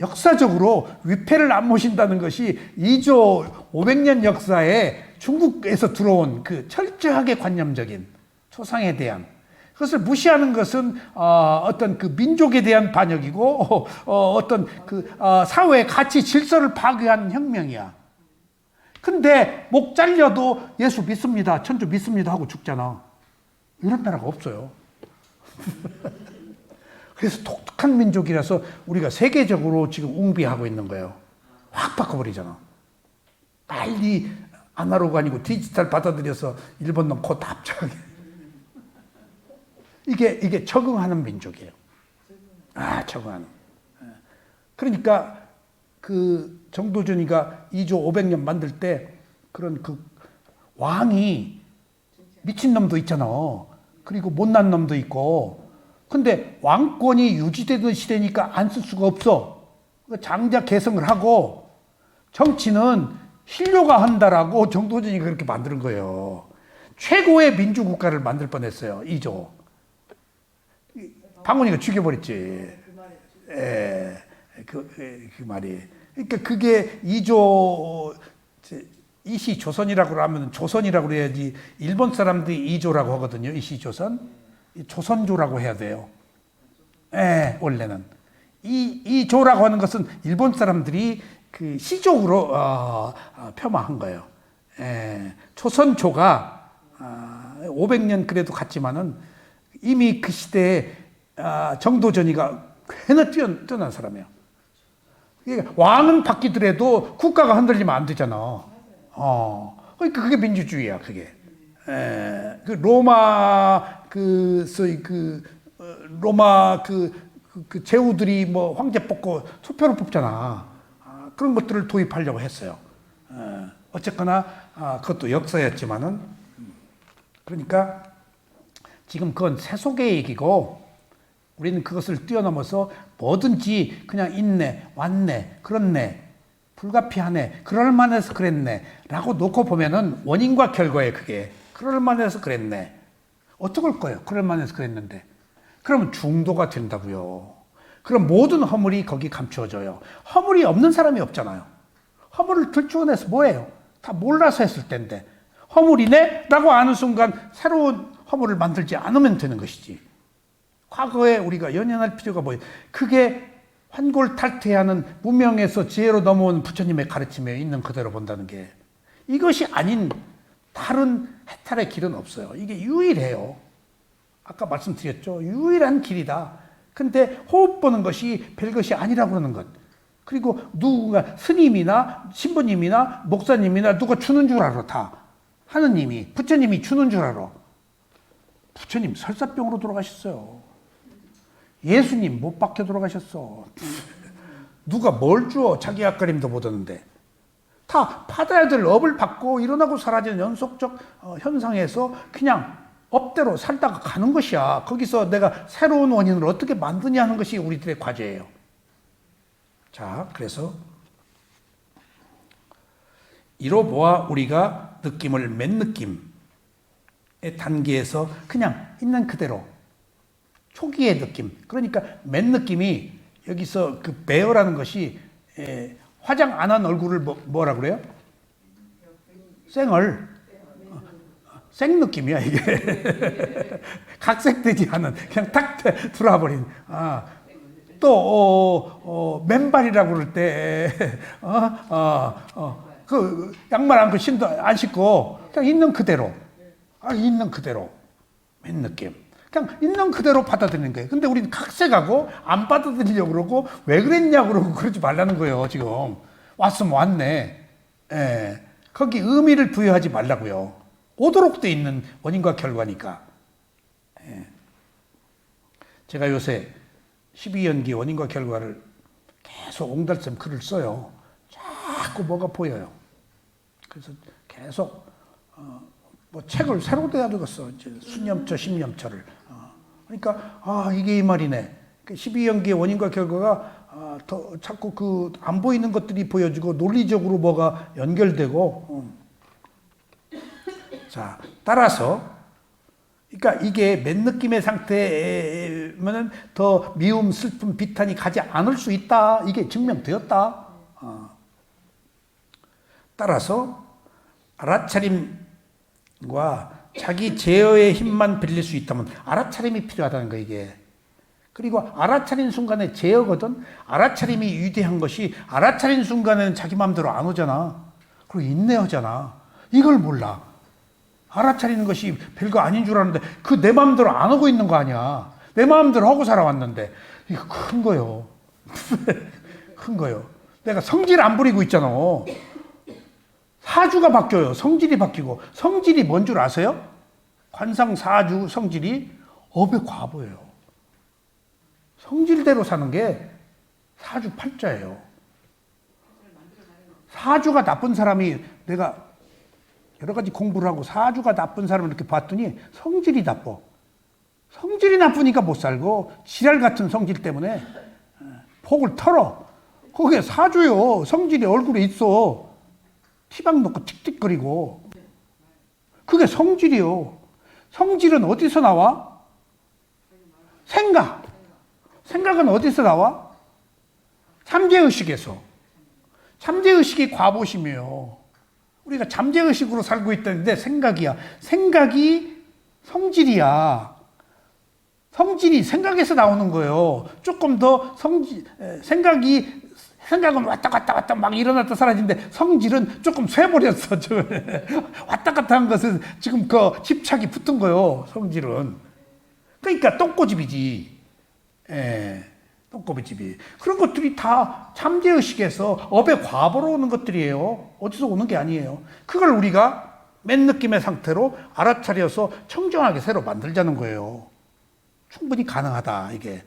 역사적으로 위패를 안 모신다는 것이 2조 500년 역사에 중국에서 들어온 그 철저하게 관념적인 조상에 대한 그것을 무시하는 것은 어떤 그 민족에 대한 반역이고 어떤 그 사회의 가치 질서를 파괴하는 혁명이야. 근데 목 잘려도 예수 믿습니다. 천주 믿습니다 하고 죽잖아. 이런 나라가 없어요. 그래서 독특한 민족이라서 우리가 세계적으로 지금 웅비하고 있는 거예요. 확 바꿔버리잖아. 빨리 아날로그 아니고 디지털 받아들여서 일본 놈 곧 합작하게. 이게 적응하는 민족이에요. 적응하는. 그러니까 그 정도전이가 2조 500년 만들 때 그런 그 왕이 미친 놈도 있잖아. 그리고 못난 놈도 있고. 근데 왕권이 유지되던 시대니까 안 쓸 수가 없어. 장작 개성을 하고 정치는 신료가 한다라고 정도전이가 그렇게 만드는 거예요. 최고의 민주국가를 만들 뻔했어요. 2조. 방훈이가 죽여버렸지. 그 말이. 그러니까 그게 2조 이시 조선이라고 하면 조선이라고 그래야지 일본 사람들이 2조라고 하거든요. 이시 조선. 조선조라고 해야 돼요. 원래는. 이 조라고 하는 것은 일본 사람들이 그 시족으로 폄하한 거예요. 조선조가 500년 그래도 갔지만은 이미 그 시대에 정도전이가 꽤나 뛰어난 사람이에요. 그러니까 왕은 바뀌더라도 국가가 흔들리면 안 되잖아. 그러니까 그게 민주주의야, 그게. 그 로마 로마 그 제후들이 뭐 황제 뽑고 투표로 뽑잖아. 그런 것들을 도입하려고 했어요. 어쨌거나 그것도 역사였지만은 그러니까 지금 그건 세속의 얘기고 우리는 그것을 뛰어넘어서 뭐든지 그냥 있네, 왔네, 그렇네, 불가피하네, 그럴만해서 그랬네 라고 놓고 보면은 원인과 결과에 그게 그럴만해서 그랬네. 어떡할 거예요? 그럴만해서 그랬는데. 그러면 중도가 된다고요. 그럼 모든 허물이 거기 감추어져요. 허물이 없는 사람이 없잖아요. 허물을 들추어내서 뭐예요? 다 몰라서 했을 텐데. 허물이네? 라고 아는 순간 새로운 허물을 만들지 않으면 되는 것이지. 과거에 우리가 연연할 필요가 뭐예요? 그게 환골탈퇴하는 무명에서 지혜로 넘어온 부처님의 가르침에 있는 그대로 본다는 게 이것이 아닌 다른 해탈의 길은 없어요. 이게 유일해요. 아까 말씀드렸죠. 유일한 길이다. 근데 호흡 보는 것이 별것이 아니라고 그러는 것. 그리고 누군가 스님이나 신부님이나 목사님이나 누가 주는 줄 알아 다. 하느님이 부처님이 주는 줄 알아. 부처님 설사병으로 돌아가셨어요. 예수님 못 박혀 돌아가셨어. 누가 뭘 주어 자기 앞가림도 못 하는데. 다 받아야 될 업을 받고 일어나고 사라지는 연속적 현상에서 그냥 업대로 살다가 가는 것이야. 거기서 내가 새로운 원인을 어떻게 만드냐 하는 것이 우리들의 과제예요. 자, 그래서 이로 보아 우리가 느낌을 맨 느낌의 단계에서 그냥 있는 그대로 초기의 느낌. 그러니까 맨 느낌이 여기서 그 베어라는 것이 화장 안 한 얼굴을 뭐라 그래요? 생 느낌이야 이게. 각색되지 않은 그냥 탁 들어와버린. 또 맨발이라고 그럴 때 그 양말 안 신고 그냥 있는 그대로 있는 그대로 맨 느낌. 그냥 있는 그대로 받아들이는 거예요. 근데 우리는 각색하고 안 받아들이려고 그러고 왜 그랬냐고 그러고 그러지 말라는 거예요. 지금 왔으면 왔네. 예. 거기 의미를 부여하지 말라고요. 오도록 돼 있는 원인과 결과니까. 예. 제가 요새 12연기 원인과 결과를 계속 옹달샘 글을 써요. 자꾸 뭐가 보여요. 그래서 계속 뭐 책을 새로 대야 되겠어. 이제 수념처, 심념처를. 그러니까 이게 이 말이네. 12연기의 원인과 결과가 더 자꾸 그 안 보이는 것들이 보여지고 논리적으로 뭐가 연결되고. 자, 따라서 그러니까 이게 맨 느낌의 상태면은 더 미움, 슬픔, 비탄이 가지 않을 수 있다. 이게 증명되었다. 따라서 알아차림과 자기 제어의 힘만 빌릴 수 있다면 알아차림이 필요하다는 거예요, 이게. 그리고 알아차린 순간에 제어거든. 알아차림이 위대한 것이 알아차린 순간에는 자기 마음대로 안 오잖아. 그리고 인내하잖아. 이걸 몰라. 알아차리는 것이 별거 아닌 줄 아는데 그 내 마음대로 안 오고 있는 거 아니야. 내 마음대로 하고 살아왔는데 이거 큰 거요. 큰 거요. 내가 성질 안 부리고 있잖아. 사주가 바뀌어요. 성질이 바뀌고. 성질이 뭔 줄 아세요? 관상 사주 성질이 업의 과보예요. 성질대로 사는 게 사주 팔자예요. 사주가 나쁜 사람이 내가 여러 가지 공부를 하고 사주가 나쁜 사람을 이렇게 봤더니 성질이 나빠. 성질이 나쁘니까 못 살고 지랄 같은 성질 때문에 폭을 털어. 그게 사주요. 성질이 얼굴에 있어. 티방 놓고 틱틱거리고. 그게 성질이요. 성질은 어디서 나와? 생각. 생각은 어디서 나와? 잠재의식에서. 잠재의식이 과보심이에요. 우리가 잠재의식으로 살고 있다는데 생각이야. 생각이 성질이야. 성질이 생각에서 나오는 거예요. 조금 더 생각은 왔다 갔다 막 일어났다 사라지는데 성질은 조금 쇠버렸어. 왔다 갔다 한 것은 지금 그 집착이 붙은 거예요. 성질은. 그러니까 똥꼬집이지. 똥꼬집이. 그런 것들이 다 잠재의식에서 업의 과보로 오는 것들이에요. 어디서 오는 게 아니에요. 그걸 우리가 맨 느낌의 상태로 알아차려서 청정하게 새로 만들자는 거예요. 충분히 가능하다, 이게.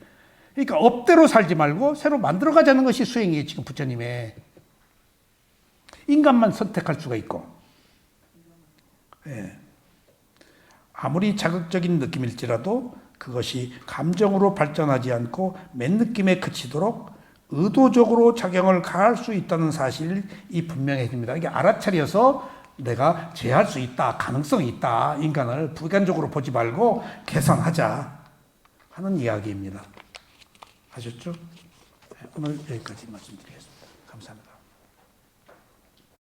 그러니까 업대로 살지 말고 새로 만들어가자는 것이 수행이에요, 지금 부처님의. 인간만 선택할 수가 있고. 아무리 자극적인 느낌일지라도 그것이 감정으로 발전하지 않고 맨 느낌에 그치도록 의도적으로 작용을 가할 수 있다는 사실이 분명해집니다. 이게 알아차려서 내가 제할 수 있다, 가능성이 있다, 인간을 부관적으로 보지 말고 개선하자 하는 이야기입니다. 아셨죠? 오늘 여기까지 말씀드리겠습니다. 감사합니다.